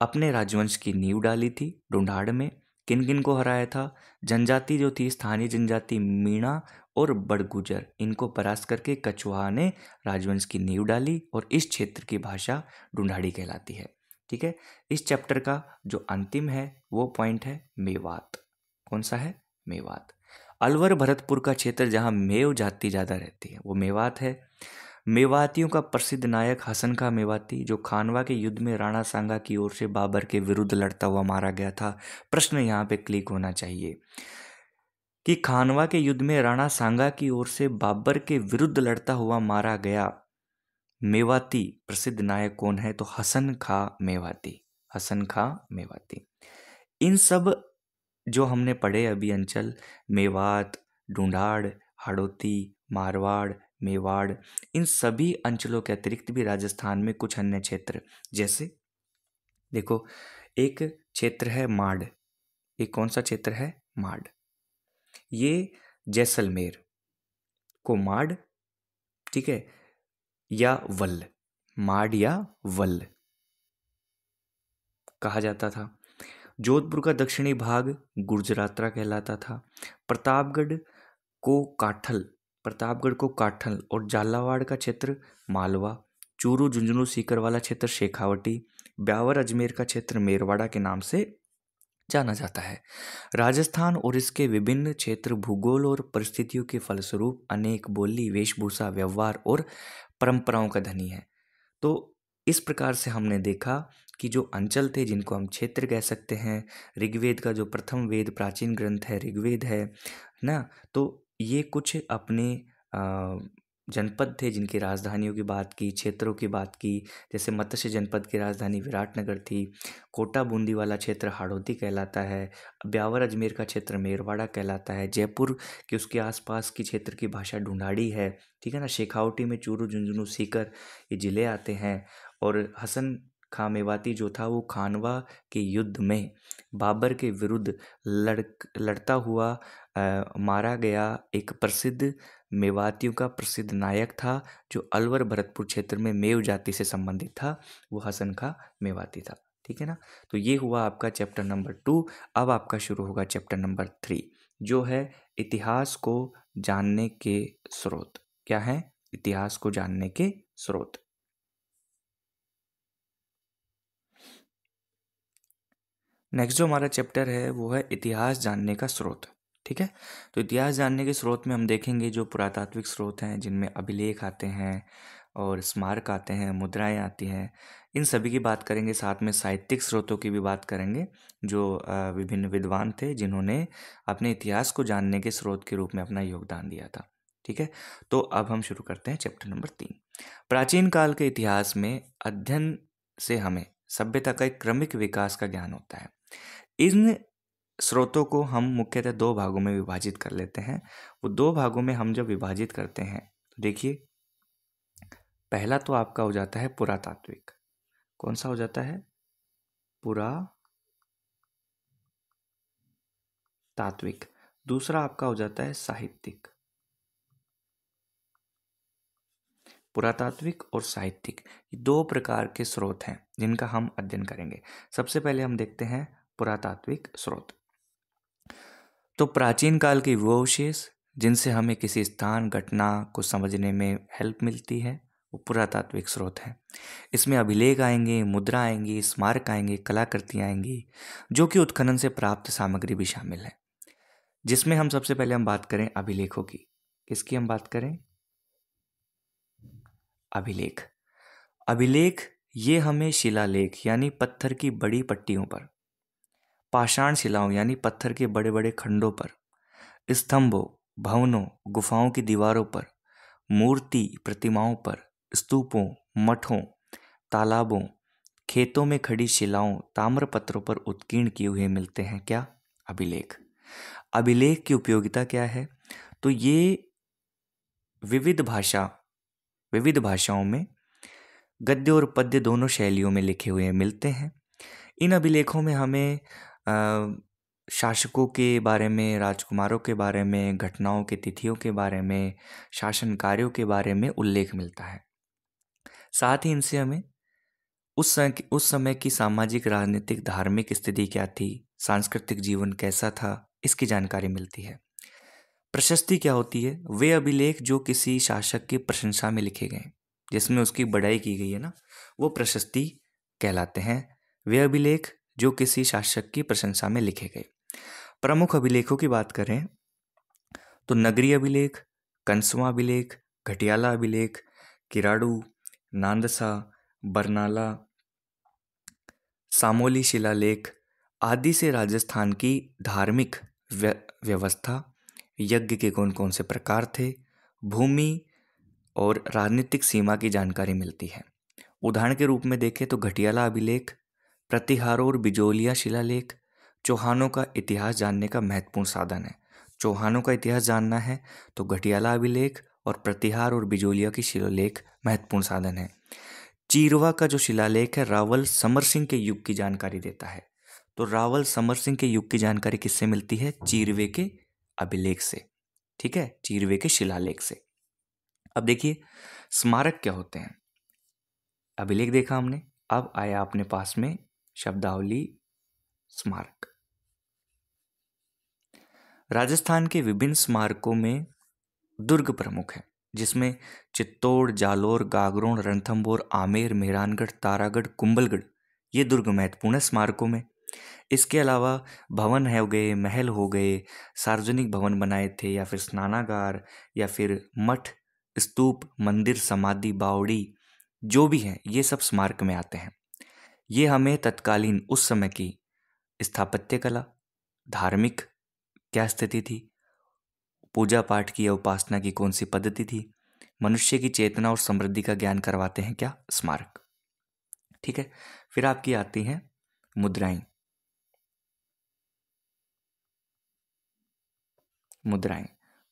अपने राजवंश की नींव डाली थी। ढूंढाड़ में किन किन को हराया था? जनजाति जो थी, स्थानीय जनजाति मीणा और बड़गुजर, इनको परास्त करके कछवाहा ने राजवंश की नींव डाली और इस क्षेत्र की भाषा ढूंढाड़ी कहलाती है। ठीक है। इस चैप्टर का जो अंतिम है वो पॉइंट है मेवात। कौन सा है? मेवात। अलवर भरतपुर का क्षेत्र जहाँ मेव जाति ज़्यादा रहती है वो मेवात है। मेवातियों का प्रसिद्ध नायक हसन खां मेवाती, जो खानवा के युद्ध में राणा सांगा की ओर से बाबर के विरुद्ध लड़ता हुआ मारा गया था। प्रश्न यहाँ पे क्लिक होना चाहिए कि खानवा के युद्ध में राणा सांगा की ओर से बाबर के विरुद्ध लड़ता हुआ मारा गया मेवाती प्रसिद्ध नायक कौन है? तो हसन खां मेवाती। हसन खां मेवाती। इन सब जो हमने पढ़े अभी अंचल, मेवात, ढूंढाड़, हाड़ौती, मारवाड़, मेवाड़, इन सभी अंचलों के अतिरिक्त भी राजस्थान में कुछ अन्य क्षेत्र, जैसे देखो, एक क्षेत्र है माड़। एक कौन सा क्षेत्र है? माड़। ये जैसलमेर को माड़, ठीक है, या वल, माड़ या वल कहा जाता था। जोधपुर का दक्षिणी भाग गुर्जरात्रा कहलाता था। प्रतापगढ़ को काठल और झालावाड़ का क्षेत्र मालवा, चूरू झुंझुनू सीकर वाला क्षेत्र शेखावटी, ब्यावर अजमेर का क्षेत्र मेरवाड़ा के नाम से जाना जाता है। राजस्थान और इसके विभिन्न क्षेत्र भूगोल और परिस्थितियों के फलस्वरूप अनेक बोली, वेशभूषा, व्यवहार और परंपराओं का धनी है। तो इस प्रकार से हमने देखा कि जो अंचल थे, जिनको हम क्षेत्र कह सकते हैं, ऋग्वेद का जो प्रथम वेद प्राचीन ग्रंथ है ऋग्वेद है ना, तो ये कुछ अपने जनपद थे जिनकी राजधानियों की बात की, क्षेत्रों की बात की। जैसे मत्स्य जनपद की राजधानी विराटनगर थी। कोटा बूंदी वाला क्षेत्र हाड़ौती कहलाता है। ब्यावर अजमेर का क्षेत्र मेरवाड़ा कहलाता है। जयपुर के उसके आसपास की क्षेत्र की भाषा ढूंढाड़ी है। ठीक है ना। शेखावटी में चूरू झुंझुनू सीकर ये ज़िले आते हैं। और हसन खां मेवाती जो था वो खानवा के युद्ध में बाबर के विरुद्ध लड़ता हुआ मारा गया एक प्रसिद्ध मेवातियों का प्रसिद्ध नायक था, जो अलवर भरतपुर क्षेत्र में मेव जाति से संबंधित था। वो हसन खां मेवाती था। ठीक है ना। तो ये हुआ आपका चैप्टर नंबर 2। अब आपका शुरू होगा चैप्टर नंबर 3, जो है इतिहास को जानने के स्रोत। क्या है? इतिहास को जानने के स्रोत। नेक्स्ट जो हमारा चैप्टर है वो है इतिहास जानने का स्रोत। ठीक है। तो इतिहास जानने के स्रोत में हम देखेंगे जो पुरातात्विक स्रोत हैं, जिनमें अभिलेख आते हैं और स्मारक आते हैं, मुद्राएं आती हैं, इन सभी की बात करेंगे। साथ में साहित्यिक स्रोतों की भी बात करेंगे, जो विभिन्न विद्वान थे जिन्होंने अपने इतिहास को जानने के स्रोत के रूप में अपना योगदान दिया था। ठीक है। तो अब हम शुरू करते हैं चैप्टर नंबर 3। प्राचीन काल के इतिहास में अध्ययन से हमें सभ्यता का एक क्रमिक विकास का ज्ञान होता है। इन स्रोतों को हम मुख्यतः 2 भागों में विभाजित कर लेते हैं। वो 2 भागों में हम जब विभाजित करते हैं तो देखिए, पहला तो आपका हो जाता है पुरातात्विक। कौन सा हो जाता है? पुरातात्विक। दूसरा आपका हो जाता है साहित्यिक। पुरातात्विक और साहित्यिक, ये 2 प्रकार के स्रोत हैं जिनका हम अध्ययन करेंगे। सबसे पहले हम देखते हैं पुरातात्विक स्रोत। तो प्राचीन काल के वो अवशेष जिनसे हमें किसी स्थान, घटना को समझने में हेल्प मिलती है, वो पुरातात्विक स्रोत हैं। इसमें अभिलेख आएंगे, मुद्रा आएंगी, स्मारक आएंगे, कलाकृतियाँ आएंगी, जो कि उत्खनन से प्राप्त सामग्री भी शामिल है। जिसमें हम सबसे पहले हम बात करें अभिलेखों की। किसकी हम बात करें? अभिलेख। अभिलेख ये हमें शिलालेख यानी पत्थर की बड़ी पट्टियों पर, पाषाण शिलाओं यानी पत्थर के बड़े बड़े खंडों पर, स्तंभों, भवनों, गुफाओं की दीवारों पर, मूर्ति प्रतिमाओं पर, स्तूपों, मठों, तालाबों, खेतों में खड़ी शिलाओं, ताम्रपत्रों पर उत्कीर्ण किए हुए मिलते हैं। क्या? अभिलेख। अभिलेख की उपयोगिता क्या है? तो ये विविध भाषाओं में गद्य और पद्य दोनों शैलियों में लिखे हुए मिलते हैं। इन अभिलेखों में हमें शासकों के बारे में, राजकुमारों के बारे में, घटनाओं के तिथियों के बारे में, शासन कार्यों के बारे में उल्लेख मिलता है। साथ ही इनसे हमें उस समय की सामाजिक, राजनीतिक, धार्मिक स्थिति क्या थी, सांस्कृतिक जीवन कैसा था, इसकी जानकारी मिलती है। प्रशस्ति क्या होती है? वे अभिलेख जो किसी शासक की प्रशंसा में लिखे गए, जिसमें उसकी बड़ाई की गई है ना, वो प्रशस्ति कहलाते हैं। वे अभिलेख जो किसी शासक की प्रशंसा में लिखे गए। प्रमुख अभिलेखों की बात करें तो नगरी अभिलेख, कंसवा अभिलेख, घटियाला अभिलेख, किराड़ू, नांदसा, बरनाला, सामोली शिलालेख आदि से राजस्थान की धार्मिक व्यवस्था, यज्ञ के कौन कौन से प्रकार थे, भूमि और राजनीतिक सीमा की जानकारी मिलती है। उदाहरण के रूप में देखें तो घटियाला अभिलेख, प्रतिहारों और बिजोलिया शिलालेख चौहानों का इतिहास जानने का महत्वपूर्ण साधन है। चौहानों का इतिहास जानना है तो घटियाला अभिलेख और प्रतिहार और बिजोलिया की शिलालेख महत्वपूर्ण साधन है। चीरवा का जो शिलालेख है रावल समर सिंह के युग की जानकारी देता है। तो रावल समर सिंह के युग की जानकारी किससे मिलती है? चीरवे के अभिलेख से। ठीक है, चीरवे के शिलालेख से। अब देखिए स्मारक क्या होते हैं। अभिलेख देखा हमने, अब आया अपने पास में शब्दावली स्मारक। राजस्थान के विभिन्न स्मारकों में दुर्ग प्रमुख है, जिसमें चित्तौड़, जालोर, गागरोन, रणथंभौर, आमेर, मेहरानगढ़, तारागढ़, कुंभलगढ़ ये दुर्ग महत्वपूर्ण है स्मारकों में। इसके अलावा भवन हो गए, महल हो गए, सार्वजनिक भवन बनाए थे या फिर स्नानागार या फिर मठ, स्तूप, मंदिर, समाधि, बावड़ी जो भी हैं, ये सब स्मारक में आते हैं। ये हमें तत्कालीन उस समय की स्थापत्य कला, धार्मिक क्या स्थिति थी, पूजा पाठ की या उपासना की कौन सी पद्धति थी, मनुष्य की चेतना और समृद्धि का ज्ञान करवाते हैं क्या? स्मारक। ठीक है। फिर आपकी आती हैं मुद्राएं।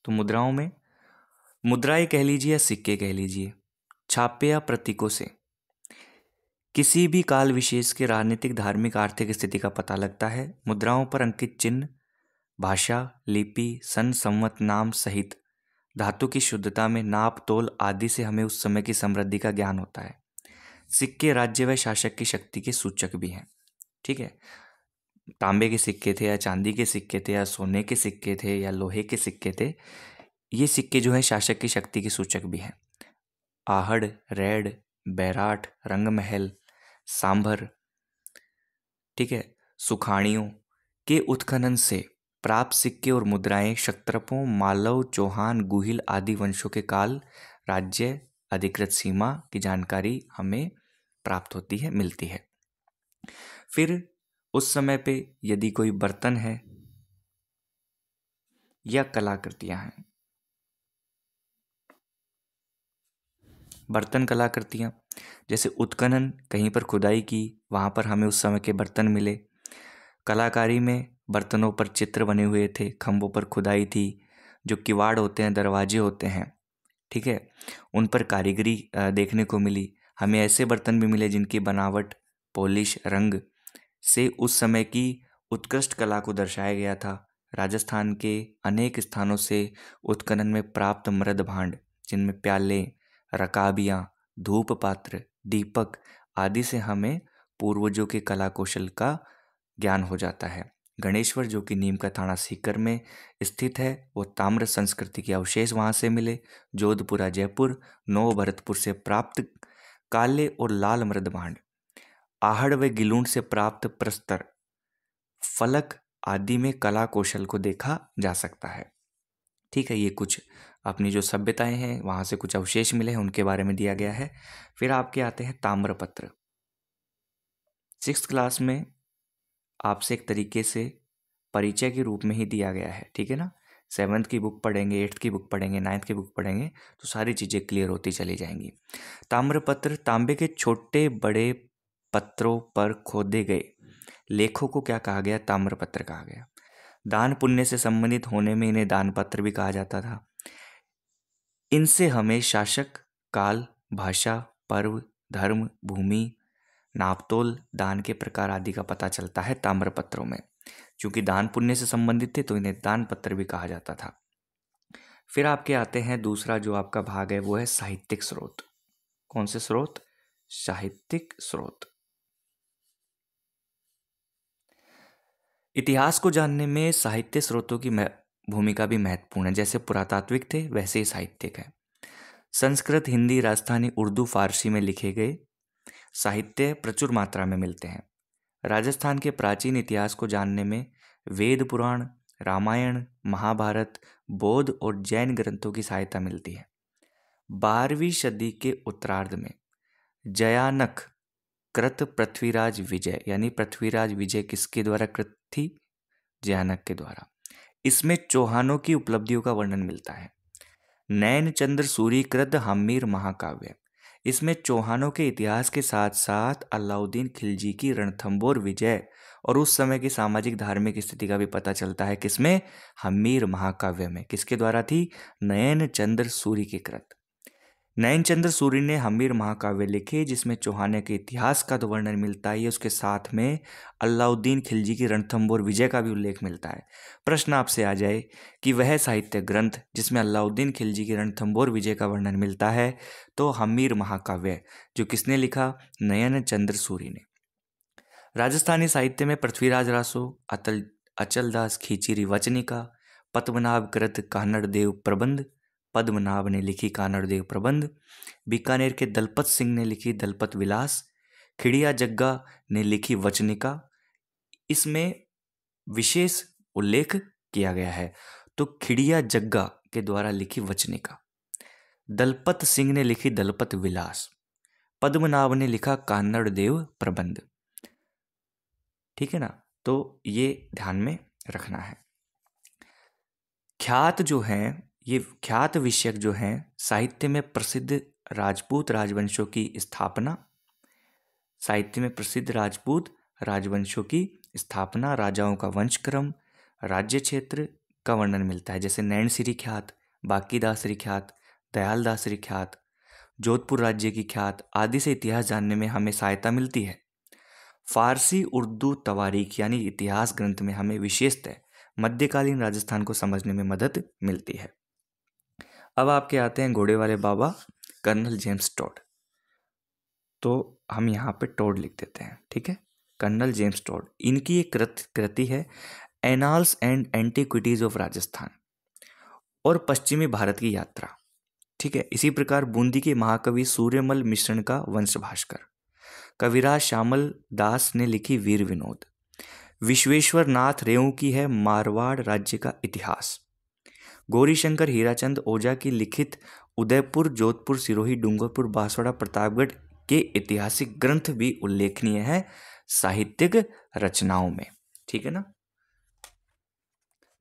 तो मुद्राओं में मुद्राएं कह लीजिए या सिक्के कह लीजिए, छापे या प्रतीकों से किसी भी काल विशेष के राजनीतिक, धार्मिक, आर्थिक स्थिति का पता लगता है। मुद्राओं पर अंकित चिन्ह, भाषा, लिपि, सन, संवत, नाम सहित धातु की शुद्धता में नाप तोल आदि से हमें उस समय की समृद्धि का ज्ञान होता है। सिक्के राज्य व शासक की शक्ति के सूचक भी हैं। ठीक है, तांबे के सिक्के थे या चांदी के सिक्के थे या सोने के सिक्के थे या लोहे के सिक्के थे, ये सिक्के जो है शासक की शक्ति के सूचक भी हैं। आहड़, रैड, बैराठ, रंगमहल, सांभर, ठीक है, सुखाड़ियों के उत्खनन से प्राप्त सिक्के और मुद्राएं क्षत्रपों, मालव, चौहान, गुहिल आदि वंशों के काल, राज्य, अधिकृत सीमा की जानकारी हमें प्राप्त होती है, मिलती है। फिर उस समय पे यदि कोई बर्तन है या कलाकृतियां हैं, बर्तन कलाकृतियां, जैसे उत्खनन, कहीं पर खुदाई की, वहाँ पर हमें उस समय के बर्तन मिले। कलाकारी में बर्तनों पर चित्र बने हुए थे, खंभों पर खुदाई थी, जो किवाड़ होते हैं, दरवाजे होते हैं, ठीक है, उन पर कारीगरी देखने को मिली। हमें ऐसे बर्तन भी मिले जिनकी बनावट, पॉलिश, रंग से उस समय की उत्कृष्ट कला को दर्शाया गया था। राजस्थान के अनेक स्थानों से उत्खनन में प्राप्त मृद भांड, जिनमें प्याले, रकाबियाँ, धूप पात्र, दीपक आदि से हमें पूर्वजों के कला कौशल का ज्ञान हो जाता है। गणेश्वर जो कि नीम का थाना सीकर में स्थित है, वो ताम्र संस्कृति के अवशेष वहाँ से मिले। जोधपुरा, जयपुर, नौ भरतपुर से प्राप्त काले और लाल मृद भांड, आहड़ व गिलूंड से प्राप्त प्रस्तर, फलक आदि में कला कौशल को देखा जा सकता है। ठीक है, ये कुछ अपनी जो सभ्यताएं हैं वहाँ से कुछ अवशेष मिले हैं, उनके बारे में दिया गया है। फिर आपके आते हैं ताम्रपत्र। 6th क्लास में आपसे एक तरीके से परिचय के रूप में ही दिया गया है, ठीक है ना। 7th की बुक पढ़ेंगे, 8th की बुक पढ़ेंगे, 9th की बुक पढ़ेंगे तो सारी चीज़ें क्लियर होती चली जाएंगी। ताम्रपत्र, तांबे के छोटे बड़े पत्रों पर खोदे गए लेखों को क्या कहा गया? ताम्रपत्र कहा गया। दान पुण्य से संबंधित होने में इन्हें दान पत्र भी कहा जाता था। इनसे हमें शासक, काल, भाषा, पर्व, धर्म, भूमि, नापतोल, दान के प्रकार आदि का पता चलता है ताम्रपत्रों में। क्योंकि दान पुण्य से संबंधित थे तो इन्हें दान पत्र भी कहा जाता था। फिर आपके आते हैं दूसरा जो आपका भाग है वो है साहित्यिक स्रोत। कौन से स्रोत? साहित्यिक स्रोत। इतिहास को जानने में साहित्य स्रोतों की भूमिका भी महत्वपूर्ण है। जैसे पुरातात्विक थे वैसे ही साहित्यिक है। संस्कृत, हिंदी, राजस्थानी, उर्दू, फारसी में लिखे गए साहित्य प्रचुर मात्रा में मिलते हैं। राजस्थान के प्राचीन इतिहास को जानने में वेद पुराण, रामायण, महाभारत, बौद्ध और जैन ग्रंथों की सहायता मिलती है। 12वीं सदी के उत्तरार्ध में जयानक कृत पृथ्वीराज विजय, यानी पृथ्वीराज विजय किसके द्वारा कृत थी? जयानक के द्वारा। इसमें चौहानों की उपलब्धियों का वर्णन मिलता है। नैन चंद्र सूरी कृत हम्मीर महाकाव्य, इसमें चौहानों के इतिहास के साथ साथ अलाउद्दीन खिलजी की रणथंबोर विजय और उस समय की सामाजिक धार्मिक स्थिति का भी पता चलता है। किसमें? हम्मीर महाकाव्य में। किसके द्वारा थी? नयन चंद्र सूरी के कृत। नयन चंद्र सूरी ने हम्मीर महाकाव्य लिखे जिसमें चौहान के इतिहास का तो वर्णन मिलता ही है, उसके साथ में अलाउद्दीन खिलजी की रणथंबोर विजय का भी उल्लेख मिलता है। प्रश्न आपसे आ जाए कि वह साहित्य ग्रंथ जिसमें अलाउद्दीन खिलजी की रणथंबोर विजय का वर्णन मिलता है तो हम्मीर महाकाव्य, जो किसने लिखा? नयन चंद्र सूरी ने। राजस्थानी साहित्य में पृथ्वीराज रासो, अचलदास खींचीरी वचनिका, पद्मनाभ कृत कानड़देव प्रबंध, पद्मनाभ ने लिखी कानड़देव प्रबंध, बीकानेर के दलपत सिंह ने लिखी दलपत विलास, खिड़िया जग्गा ने लिखी वचनिका, इसमें विशेष उल्लेख किया गया है। तो खिड़िया जग्गा के द्वारा लिखी वचनिका, दलपत सिंह ने लिखी दलपत विलास, पद्मनाभ ने लिखा कानड़देव प्रबंध। ठीक है ना, तो ये ध्यान में रखना है। ख्यात जो हैं, ये ख्यात विषयक जो हैं साहित्य में प्रसिद्ध राजपूत राजवंशों की स्थापना, साहित्य में प्रसिद्ध राजपूत राजवंशों की स्थापना, राजाओं का वंशक्रम, राज्य क्षेत्र का वर्णन मिलता है। जैसे नैन श्री ख्यात, बांकीदासरी ख्यात, दयालदासरी ख्यात, जोधपुर राज्य की ख्यात आदि से इतिहास जानने में हमें सहायता मिलती है। फारसी उर्दू तवारीख यानी इतिहास ग्रंथ में हमें विशेषतः मध्यकालीन राजस्थान को समझने में मदद मिलती है। अब आपके आते हैं घोड़े वाले बाबा कर्नल जेम्स टोड। तो हम यहाँ पे टोड लिख देते हैं, ठीक है। कर्नल जेम्स टोड, इनकी एक कृति है annals and antiquities of Rajasthan और पश्चिमी भारत की यात्रा, ठीक है। इसी प्रकार बूंदी के महाकवि सूर्यमल मिश्रण का वंश भास्कर, कविराज श्यामल दास ने लिखी वीर विनोद, विश्वेश्वर नाथ रेऊ की है मारवाड़ राज्य का इतिहास, गौरीशंकर हीराचंद ओझा की लिखित उदयपुर जोधपुर सिरोही डूंगरपुर बांसवाड़ा प्रतापगढ़ के ऐतिहासिक ग्रंथ भी उल्लेखनीय है साहित्यिक रचनाओं में, ठीक है ना।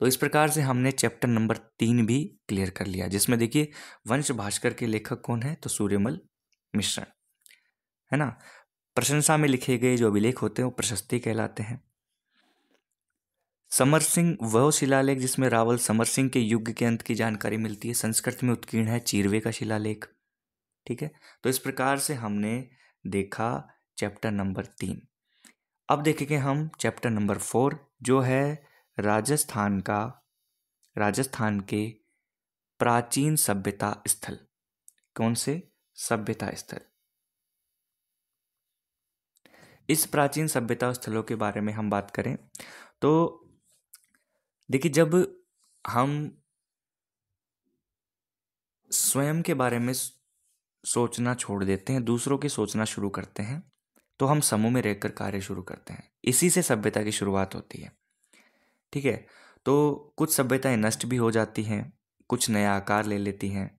तो इस प्रकार से हमने चैप्टर नंबर 3 भी क्लियर कर लिया, जिसमें देखिए वंश भास्कर के लेखक कौन है, तो सूर्यमल मिश्रण, है ना। प्रशंसा में लिखे गए जो अभिलेख होते हैं वो प्रशस्ति कहलाते हैं। समर सिंह वह शिलालेख जिसमें रावल समर सिंह के युग के अंत की जानकारी मिलती है, संस्कृत में उत्कीर्ण है चीरवे का शिलालेख, ठीक है। तो इस प्रकार से हमने देखा चैप्टर नंबर 3। अब देखेंगे हम चैप्टर नंबर 4 जो है राजस्थान के प्राचीन सभ्यता स्थल। कौन से सभ्यता स्थल? इस प्राचीन सभ्यता स्थलों के बारे में हम बात करें तो देखिए, जब हम स्वयं के बारे में सोचना छोड़ देते हैं, दूसरों की सोचना शुरू करते हैं, तो हम समूह में रहकर कार्य शुरू करते हैं। इसी से सभ्यता की शुरुआत होती है, ठीक है। तो कुछ सभ्यताएं नष्ट भी हो जाती हैं, कुछ नया आकार ले लेती हैं।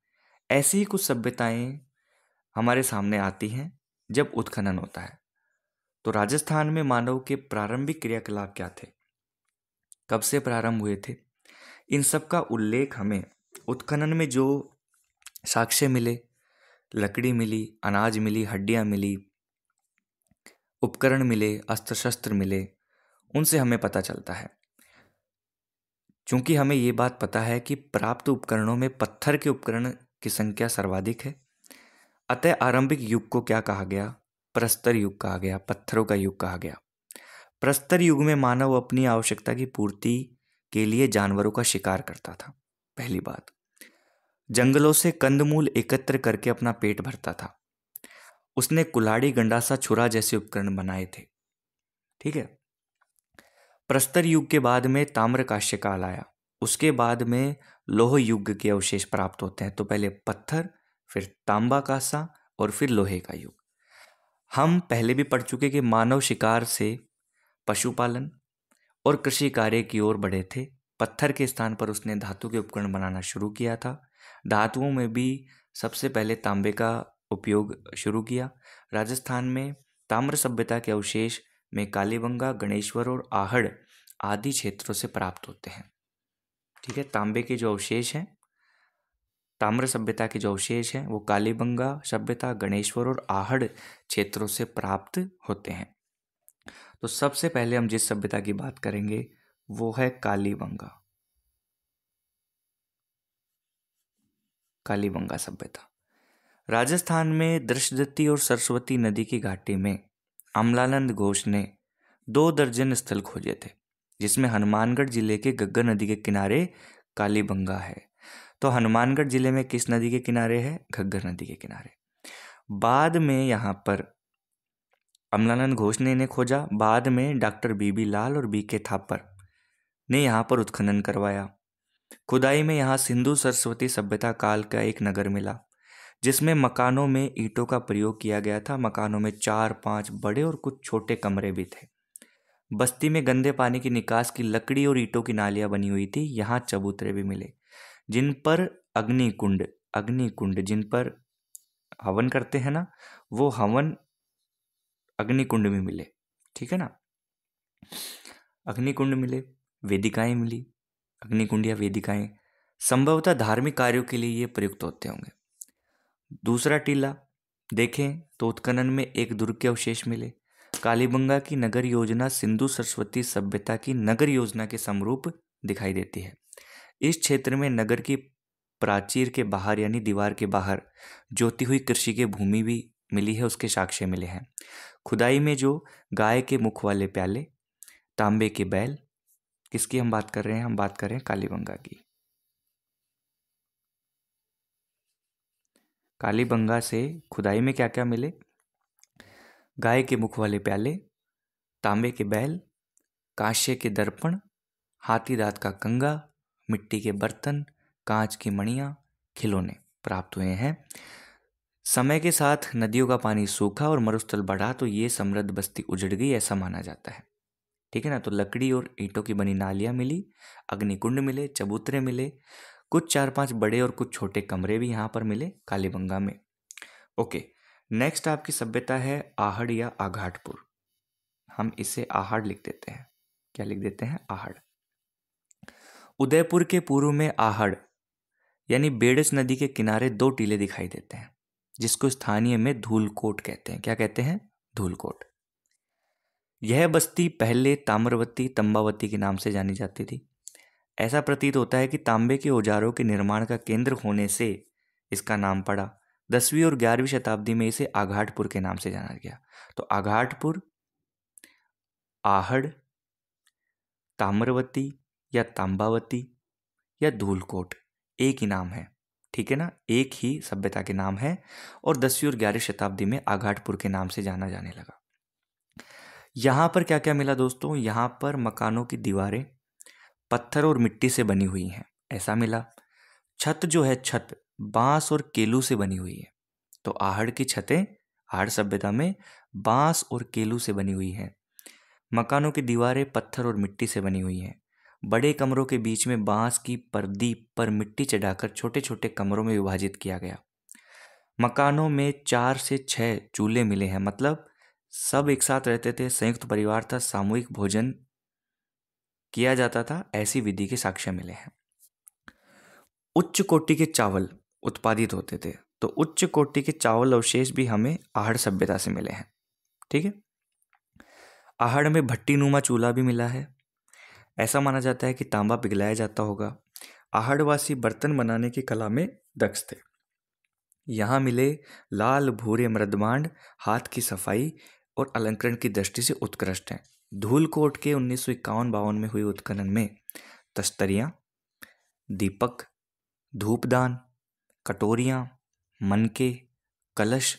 ऐसी ही कुछ सभ्यताएं हमारे सामने आती हैं जब उत्खनन होता है। तो राजस्थान में मानव के प्रारंभिक क्रियाकलाप क्या थे, कब से प्रारंभ हुए थे, इन सब का उल्लेख हमें उत्खनन में जो साक्ष्य मिले, लकड़ी मिली, अनाज मिली, हड्डियां मिली, उपकरण मिले, अस्त्र शस्त्र मिले, उनसे हमें पता चलता है। चूंकि हमें ये बात पता है कि प्राप्त उपकरणों में पत्थर के उपकरण की संख्या सर्वाधिक है, अतः आरंभिक युग को क्या कहा गया, प्रस्तर युग कहा गया, पत्थरों का युग कहा गया। प्रस्तर युग में मानव अपनी आवश्यकता की पूर्ति के लिए जानवरों का शिकार करता था, पहली बात। जंगलों से कंदमूल एकत्र करके अपना पेट भरता था। उसने कुल्हाड़ी, गंडासा, छुरा जैसे उपकरण बनाए थे, ठीक है। प्रस्तर युग के बाद में ताम्रकांस्य काल आया, उसके बाद में लोह युग के अवशेष प्राप्त होते हैं। तो पहले पत्थर, फिर तांबा कांसा और फिर लोहे का युग। हम पहले भी पढ़ चुके कि मानव शिकार से पशुपालन और कृषि कार्य की ओर बढ़े थे। पत्थर के स्थान पर उसने धातु के उपकरण बनाना शुरू किया था। धातुओं में भी सबसे पहले तांबे का उपयोग शुरू किया। राजस्थान में ताम्र सभ्यता के अवशेष में कालीबंगा, गणेश्वर और आहड़ आदि क्षेत्रों से प्राप्त होते हैं, ठीक है। तांबे के जो अवशेष हैं, ताम्र सभ्यता के जो अवशेष हैं वो कालीबंगा सभ्यता, गणेश्वर और आहड़ क्षेत्रों से प्राप्त होते हैं। तो सबसे पहले हम जिस सभ्यता की बात करेंगे वो है कालीबंगा, कालीबंगा सभ्यता। राजस्थान में दृशदत्ती और सरस्वती नदी की घाटी में अमलानंद घोष ने 2 दर्जन स्थल खोजे थे, जिसमें हनुमानगढ़ जिले के घग्गर नदी के किनारे कालीबंगा है। तो हनुमानगढ़ जिले में किस नदी के किनारे है? घग्गर नदी के किनारे। बाद में यहाँ पर अमलानंद घोष ने इन्हें खोजा। बाद में डॉक्टर बीबी लाल और बीके थापर ने यहाँ पर उत्खनन करवाया। खुदाई में यहाँ सिंधु सरस्वती सभ्यता काल का एक नगर मिला, जिसमें मकानों में ईंटों का प्रयोग किया गया था। मकानों में 4-5 बड़े और कुछ छोटे कमरे भी थे। बस्ती में गंदे पानी की निकास की लकड़ी और ईंटों की नालियां बनी हुई थी। यहाँ चबूतरे भी मिले, जिन पर अग्निकुंड जिन पर हवन करते हैं ना, वो हवन अग्निकुंड भी मिले, ठीक है ना। अग्निकुंड मिले, वेदिकाएं मिली। अग्निकुंड या वेदिकाएं संभवतः धार्मिक कार्यों के लिए ये प्रयुक्त होते होंगे। दूसरा टीला देखें तो उत्खनन में एक दुर्ग के अवशेष मिले। कालीबंगा की नगर योजना सिंधु सरस्वती सभ्यता की नगर योजना के समरूप दिखाई देती है। इस क्षेत्र में नगर की प्राचीर के बाहर यानी दीवार के बाहर जोती हुई कृषि की भूमि भी मिली है, उसके साक्ष्य मिले हैं। खुदाई में जो गाय के मुख वाले प्याले, तांबे के बैल, किसकी हम बात कर रहे हैं? हम बात कर रहे हैं कालीबंगा की। कालीबंगा से खुदाई में क्या क्या मिले? गाय के मुख वाले प्याले, तांबे के बैल, कांस्य के दर्पण, हाथी दांत का कंगा, मिट्टी के बर्तन, कांच की मणियां, खिलौने प्राप्त हुए हैं। समय के साथ नदियों का पानी सूखा और मरुस्थल बढ़ा तो ये समृद्ध बस्ती उजड़ गई, ऐसा माना जाता है। ठीक है ना। तो लकड़ी और ईंटों की बनी नालियां मिली, अग्निकुंड मिले, चबूतरे मिले, कुछ 4-5 बड़े और कुछ छोटे कमरे भी यहाँ पर मिले कालीबंगा में। ओके, नेक्स्ट आपकी सभ्यता है आहड़ या आघाटपुर। हम इसे आहड़ लिख देते हैं। क्या लिख देते हैं? आहड़। उदयपुर के पूर्व में आहड़ यानी बेड़च नदी के किनारे 2 टीले दिखाई देते हैं, जिसको स्थानीय में धूलकोट कहते हैं। क्या कहते हैं? धूलकोट। यह बस्ती पहले ताम्रवती तंबावती के नाम से जानी जाती थी। ऐसा प्रतीत होता है कि तांबे के औजारों के निर्माण का केंद्र होने से इसका नाम पड़ा। 10वीं और 11वीं शताब्दी में इसे आघाटपुर के नाम से जाना गया। तो आघाटपुर, आहड़, ताम्रवती या तांबावती या धूलकोट एक ही नाम है। ठीक है ना, एक ही सभ्यता के नाम है और 10वीं और 11वीं शताब्दी में आघाटपुर के नाम से जाना जाने लगा। यहाँ पर क्या क्या मिला दोस्तों? यहाँ पर मकानों की दीवारें पत्थर और मिट्टी से बनी हुई हैं, ऐसा मिला। छत जो है, छत बांस और केलू से बनी हुई है। तो आहड़ की छतें आहड़ सभ्यता में बांस और केलू से बनी हुई हैं। मकानों की दीवारें पत्थर और मिट्टी से बनी हुई हैं। बड़े कमरों के बीच में बांस की परदी पर मिट्टी चढ़ाकर छोटे छोटे कमरों में विभाजित किया गया। मकानों में 4 से 6 चूल्हे मिले हैं, मतलब सब एक साथ रहते थे, संयुक्त परिवार था, सामूहिक भोजन किया जाता था, ऐसी विधि के साक्ष्य मिले हैं। उच्च कोटि के चावल उत्पादित होते थे। तो उच्च कोटि के चावल अवशेष भी हमें आहड़ सभ्यता से मिले हैं। ठीक है। आहड़ में भट्टी नुमा चूल्हा भी मिला है। ऐसा माना जाता है कि तांबा पिघलाया जाता होगा। आहड़वासी बर्तन बनाने की कला में दक्ष थे। यहाँ मिले लाल भूरे मृदमांड हाथ की सफाई और अलंकरण की दृष्टि से उत्कृष्ट हैं। धूलकोट के 1951-52 में हुए उत्खनन में तस्तरियाँ, दीपक, धूपदान, कटोरियाँ, मनके, कलश,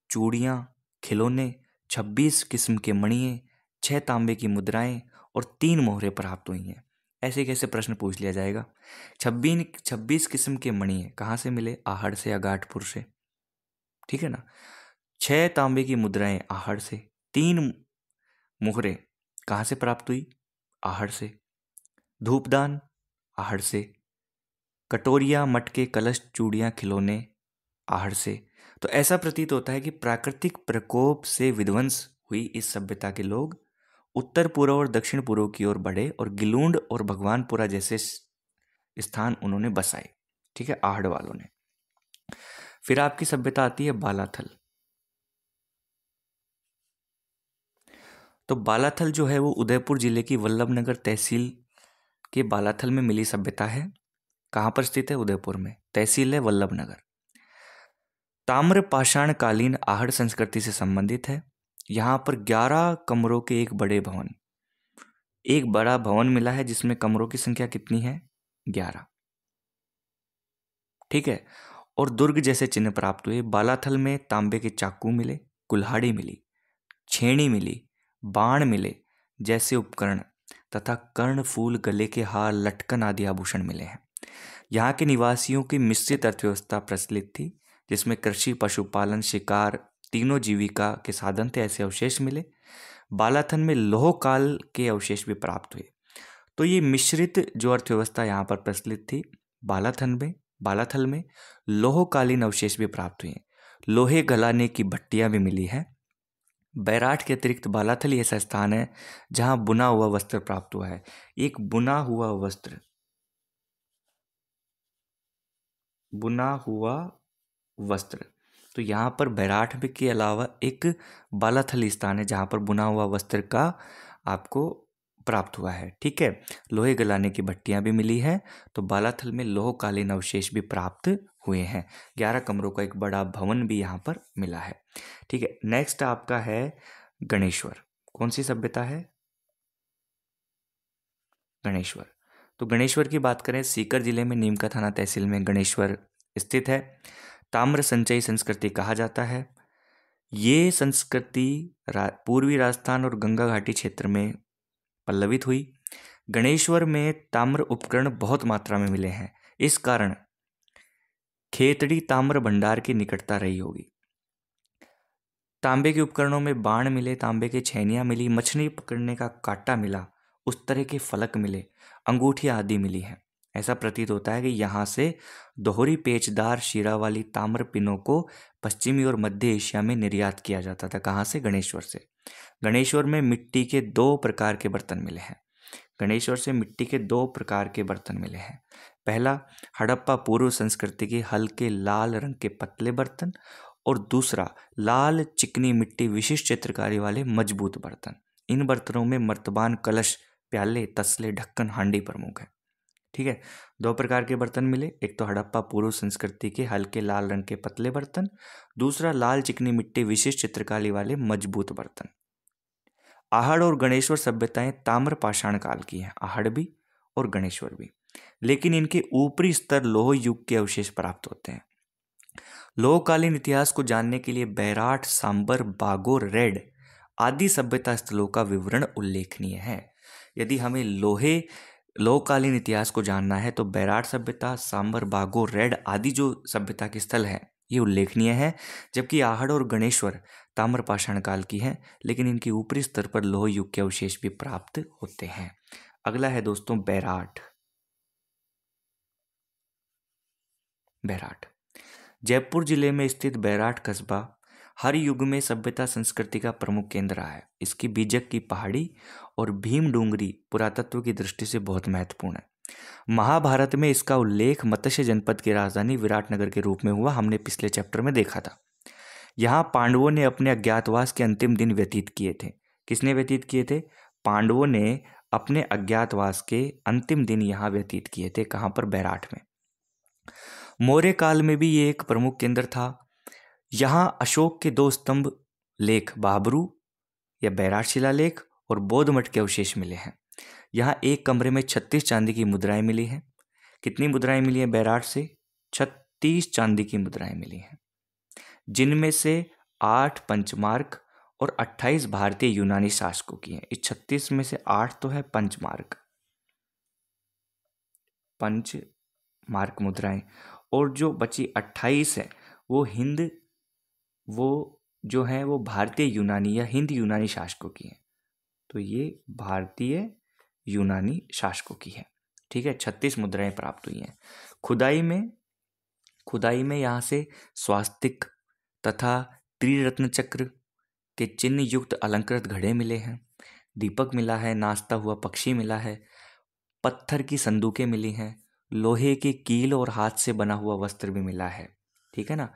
चूड़ियाँ, खिलौने, 26 किस्म के मणिये, 6 तांबे की मुद्राएं और 3 मोहरें प्राप्त हुई हैं। ऐसे कैसे प्रश्न पूछ लिया जाएगा? 26 किस्म के मणिये कहाँ से मिले? आहड़ से या आघाटपुर से। ठीक है ना। 6 तांबे की मुद्राएं आहड़ से, 3 मोहरें कहाँ से प्राप्त हुई? आहड़ से। धूपदान आहड़ से, कटोरियाँ, मटके, कलश, चूड़ियाँ, खिलौने आहड़ से। तो ऐसा प्रतीत होता है कि प्राकृतिक प्रकोप से विध्वंस हुई इस सभ्यता के लोग उत्तर पूर्व और दक्षिण पूर्व की ओर बढ़े और गिलूंड और भगवानपुरा जैसे स्थान उन्होंने बसाए। ठीक है, आहड़ वालों ने। फिर आपकी सभ्यता आती है बालाथल। तो बालाथल जो है वो उदयपुर जिले की वल्लभनगर तहसील के बालाथल में मिली सभ्यता है। कहाँ पर स्थित है? उदयपुर में। तहसील है वल्लभनगर। ताम्र पाषाण कालीन आहड़ संस्कृति से संबंधित है। यहाँ पर 11 कमरों के एक बड़ा भवन मिला है, जिसमें कमरों की संख्या कितनी है? 11। ठीक है। और दुर्ग जैसे चिन्ह प्राप्त हुए। बालाथल में तांबे के चाकू मिले, कुल्हाड़ी मिली, छेनी मिली, बाण मिले जैसे उपकरण तथा कर्ण, फूल, गले के हार, लटकन आदि आभूषण मिले हैं। यहाँ के निवासियों की मिश्रित अर्थव्यवस्था प्रचलित थी, जिसमें कृषि, पशुपालन, शिकार तीनों जीविका के साधन थे। ऐसे अवशेष मिले। बालाथल में लौह काल के अवशेष भी प्राप्त हुए। तो ये मिश्रित जो अर्थव्यवस्था यहाँ पर प्रचलित थी, बालाथल में लौहकालीन अवशेष भी प्राप्त हुए। लोहे गलाने की भट्टियां भी मिली है। बैराठ के अतिरिक्त बालाथल ही ऐसा स्थान है जहां बुना हुआ वस्त्र प्राप्त हुआ है। एक बुना हुआ वस्त्र तो यहाँ पर बैराठ में के अलावा एक बालाथल स्थान है जहाँ पर बुना हुआ वस्त्र का आपको प्राप्त हुआ है। ठीक है, लोहे गलाने की भट्टियां भी मिली है। तो बालाथल में लोहकालीन अवशेष भी प्राप्त हुए हैं। 11 कमरों का एक बड़ा भवन भी यहाँ पर मिला है। ठीक है, नेक्स्ट आपका है गणेश्वर। कौन सी सभ्यता है? गणेश्वर। तो गणेश्वर की बात करें, सीकर जिले में नीमका थाना तहसील में गणेश्वर स्थित है। ताम्र संचयी संस्कृति कहा जाता है। ये संस्कृति पूर्वी राजस्थान और गंगा घाटी क्षेत्र में पल्लवित हुई। गणेश्वर में ताम्र उपकरण बहुत मात्रा में मिले हैं। इस कारण खेतड़ी ताम्र भंडार की निकटता रही होगी। तांबे के उपकरणों में बाण मिले, तांबे के छैनियाँ मिली, मछली पकड़ने का कांटा मिला, उस तरह के फलक मिले, अंगूठियाँ आदि मिली हैं। ऐसा प्रतीत होता है कि यहाँ से दोहरी पेचदार शिरा वाली ताम्र पिनों को पश्चिमी और मध्य एशिया में निर्यात किया जाता था। कहाँ से? गणेश्वर से। गणेश्वर में मिट्टी के 2 प्रकार के बर्तन मिले हैं। गणेश्वर से मिट्टी के 2 प्रकार के बर्तन मिले हैं। पहला, हड़प्पा पूर्व संस्कृति के हल्के लाल रंग के पतले बर्तन, और दूसरा लाल चिकनी मिट्टी विशिष्ट चित्रकारी वाले मजबूत बर्तन। इन बर्तनों में मर्तबान, कलश, प्याले, तसले, ढक्कन, हांडी प्रमुख है। ठीक है, 2 प्रकार के बर्तन मिले। एक तो हड़प्पा पूर्व संस्कृति के हल्के लाल रंग के पतले बर्तन, दूसरा लाल चिकनी मिट्टी विशिष्ट चित्रकारी वाले मजबूत बर्तन। आहड़ और गणेश्वर सभ्यताएं ताम्र पाषाण काल की हैं, आहड़ भी और गणेश्वर भी। लेकिन इनके ऊपरी स्तर लोह युग के अवशेष प्राप्त होते हैं। लोहकालीन इतिहास को जानने के लिए बैराट, सांबर, बागोर, रेड आदि सभ्यता स्थलों का विवरण उल्लेखनीय है। यदि हमें लोहकालीन इतिहास को जानना है तो बैराट सभ्यता, सांबर, बागोर, रेड आदि जो सभ्यता के स्थल है ये उल्लेखनीय है। जबकि आहड़ और गणेश्वर ताम्र पाषाण काल की है, लेकिन इनके ऊपरी स्तर पर लोह युग के अवशेष भी प्राप्त होते हैं। अगला है दोस्तों बैराट। बैराट जयपुर जिले में स्थित बैराट कस्बा हर युग में सभ्यता संस्कृति का प्रमुख केंद्र रहा है। इसकी बीजक की पहाड़ी और भीम डूंगरी पुरातत्व की दृष्टि से बहुत महत्वपूर्ण है। महाभारत में इसका उल्लेख मत्स्य जनपद की राजधानी विराटनगर के रूप में हुआ, हमने पिछले चैप्टर में देखा था। यहाँ पांडवों ने अपने अज्ञातवास के अंतिम दिन व्यतीत किए थे। किसने व्यतीत किए थे? पांडवों ने अपने अज्ञातवास के अंतिम दिन यहाँ व्यतीत किए थे। कहाँ पर? बैराट में। मौर्य काल में भी ये एक प्रमुख केंद्र था। यहाँ अशोक के 2 स्तंभ लेख बाबरू या बैराट शिलालेख और बौद्ध मठ के अवशेष मिले हैं। यहाँ एक कमरे में 36 चांदी की मुद्राएं मिली हैं। कितनी मुद्राएं मिली हैं बैराट से? 36 चांदी की मुद्राएं मिली हैं, जिनमें से 8 पंचमार्क और 28 भारतीय यूनानी शासकों की हैं। इस 36 में से 8 तो है पंचमार्क मुद्राएं, और जो बची 28 है वो जो है वो भारतीय यूनानी या हिंद यूनानी शासकों की है। तो ये भारतीय यूनानी शासकों की है। ठीक है, 36 मुद्राएं प्राप्त हुई हैं। खुदाई में यहाँ से स्वास्तिक तथा त्रिरत्न चक्र के चिन्ह युक्त अलंकृत घड़े मिले हैं। दीपक मिला है, नाचता हुआ पक्षी मिला है, पत्थर की संदूकें मिली हैं, लोहे के कील और हाथ से बना हुआ वस्त्र भी मिला है। ठीक है ना।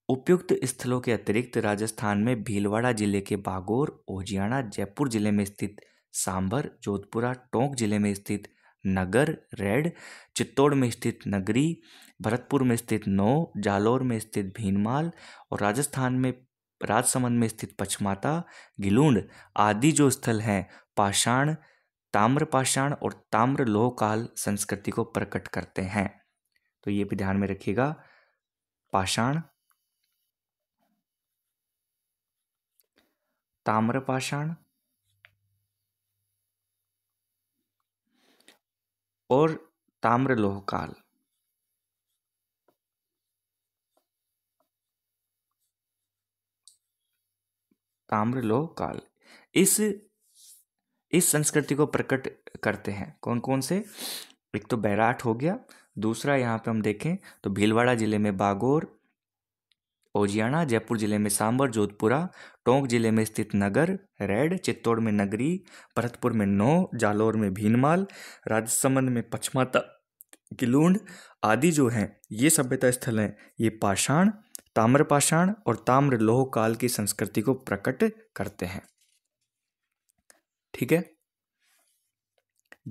उपयुक्त स्थलों के अतिरिक्त राजस्थान में भीलवाड़ा जिले के बागोर, ओजियाना, जयपुर जिले में स्थित सांभर, जोधपुरा, टोंक जिले में स्थित नगर, रेड, चित्तौड़ में स्थित नगरी, भरतपुर में स्थित नौ, जालौर में स्थित भीनमाल और राजस्थान में राजसमंद में स्थित पचमाता, गिलूंड आदि जो स्थल हैं पाषाण, ताम्र पाषाण और ताम्र लोह काल संस्कृति को प्रकट करते हैं। तो ये भी ध्यान में रखिएगा, पाषाण, ताम्र पाषाण और ताम्र लोह काल। ताम्र लोह काल इस संस्कृति को प्रकट करते हैं। कौन कौन से? एक तो बैराट हो गया, दूसरा यहाँ पे हम देखें तो भीलवाड़ा जिले में बागोर, ओजियाना, जयपुर जिले में सांबर, जोधपुरा, टोंक जिले में स्थित नगर, रेड, चित्तौड़ में नगरी, भरतपुर में नौ, जालौर में भीनमाल, राजसमंद में पचमाता, गिलूंड आदि जो हैं ये सभ्यता स्थल हैं। ये पाषाण, ताम्र पाषाण और ताम्र लोह काल की संस्कृति को प्रकट करते हैं। ठीक है।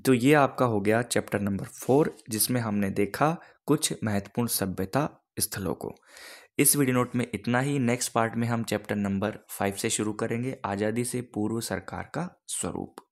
तो ये आपका हो गया चैप्टर नंबर 4, जिसमें हमने देखा कुछ महत्वपूर्ण सभ्यता स्थलों को। इस वीडियो नोट में इतना ही। नेक्स्ट पार्ट में हम चैप्टर नंबर 5 से शुरू करेंगे, आज़ादी से पूर्व सरकार का स्वरूप।